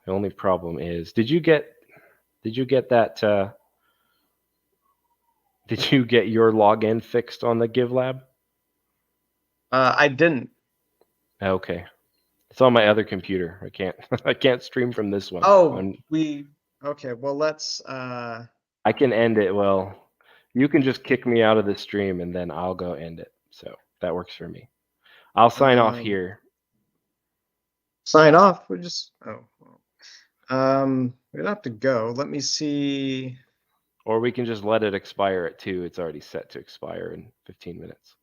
only problem is, did you get that? Did you get your login fixed on the Give Lab? I didn't. Okay, it's on my other computer. I can't stream from this one. Okay. Well, let's. I can end it. Well, you can just kick me out of the stream and then I'll go end it. So that works for me. I'll sign off here. Sign off? We just we don't have to go. Let me see. Or we can just let it expire at 2. It's already set to expire in 15 minutes.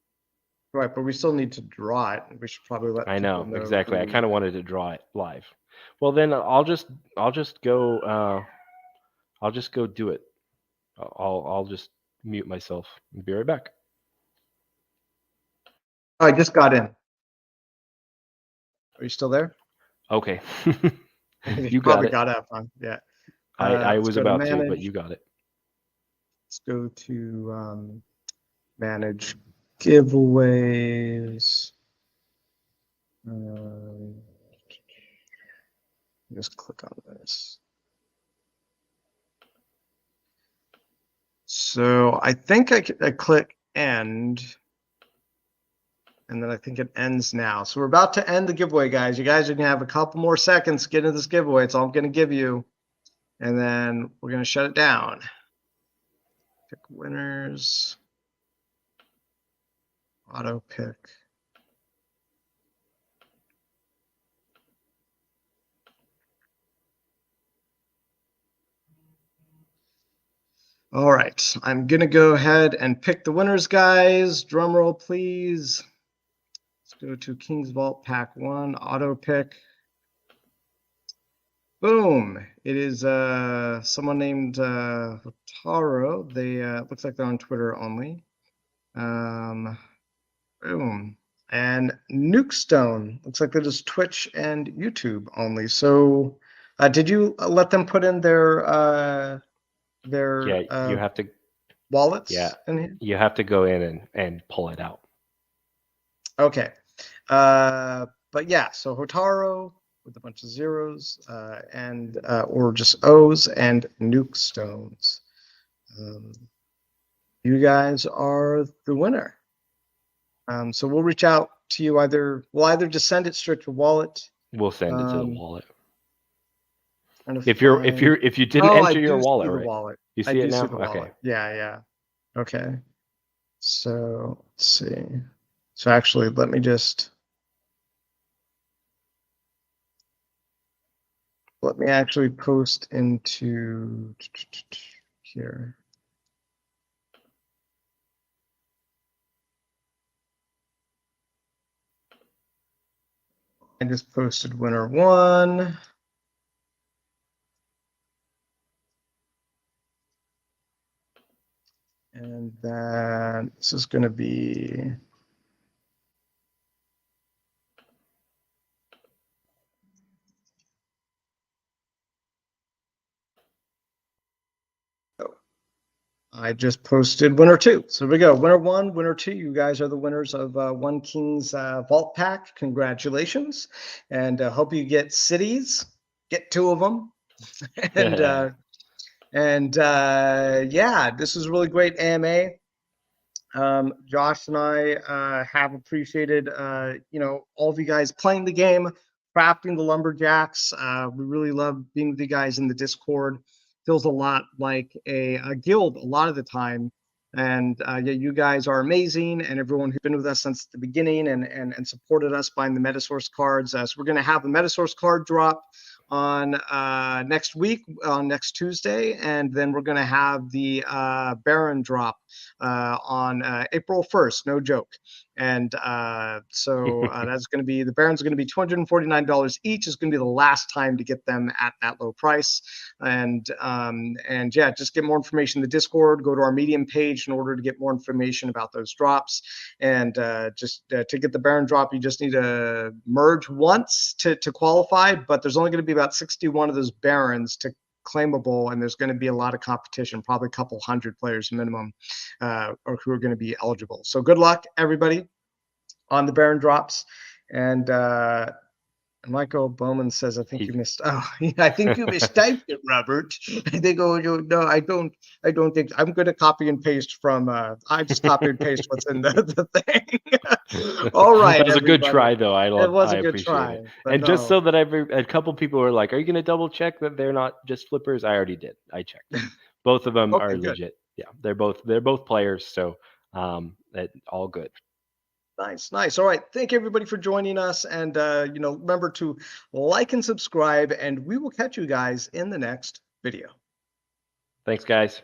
Right, but we still need to draw it. We should probably let. I know exactly. I kind of wanted to draw it live. Well, then I'll just go. I'll just go do it. I'll just mute myself and be right back. I just got in. Are you still there? Okay. You probably got up, huh? Yeah. I was about to, but you got it. Let's go to manage giveaways. Just click on this. So I think I click end, and then I think it ends now. So we're about to end the giveaway, guys. You guys are gonna have a couple more seconds to get into this giveaway. It's all I'm gonna give you, and then we're gonna shut it down. Pick winners. Auto pick. All right, I'm gonna go ahead and pick the winners, guys. Drum roll, please. Let's go to King's Vault Pack 1, auto pick. Boom! It is someone named Hotaro. They looks like they're on Twitter only. Boom. And Nukestone looks like they're just Twitch and YouTube only. So, did you let them put in their you have to wallets? Yeah, in here? You have to go in and pull it out. Okay. But yeah, so Hotaro with a bunch of zeros and or just O's and Nukestones. You guys are the winner. So we'll reach out to you we'll either just send it straight to wallet. We'll send it to the wallet. If you didn't enter your wallet, right? Wallet. You see it now? The okay. wallet. Yeah. Okay. So let's see. So actually, let me actually post into here. I just posted winner 1. And then this is going to be I just posted winner 2. So here we go. Winner 1, winner 2. You guys are the winners of One King's Vault Pack. Congratulations. And hope you get cities. Get 2 of them. And yeah, this is really great AMA. Josh and I have appreciated, all of you guys playing the game, crafting the lumberjacks. We really love being with you guys in the Discord. Feels a lot like a guild a lot of the time. And yeah, you guys are amazing, and everyone who's been with us since the beginning and supported us buying the Metasource cards. So we're going to have the Metasource card drop on next week, on next Tuesday, and then we're going to have the Baron drop on April 1st, no joke. And so that's going to be, the Baron's going to be $249 each. Is going to be the last time to get them at that low price. And yeah, just get more information in the Discord. Go to our Medium page in order to get more information about those drops. And just to get the Baron drop, you just need to merge once to qualify, but there's only going to be about 61 of those Barons to claimable, and there's going to be a lot of competition, probably a couple hundred players minimum, or who are going to be eligible. So good luck, everybody, on the Baron drops. And Michael Bowman says, I think you missed. Oh, I think you mistyped it, Robert. I think, no, I don't think. I'm going to copy and paste from. I just copy and paste what's in the thing. All right. That was everybody. A good try, though. It was a good appreciate try. It. And just so that a couple people were like, "Are you going to double check that they're not just flippers?" I already did. I checked. Both of them are legit. Yeah, they're both players. So all good. Nice. All right. Thank you, everybody, for joining us. And, remember to like and subscribe, and we will catch you guys in the next video. Thanks, guys.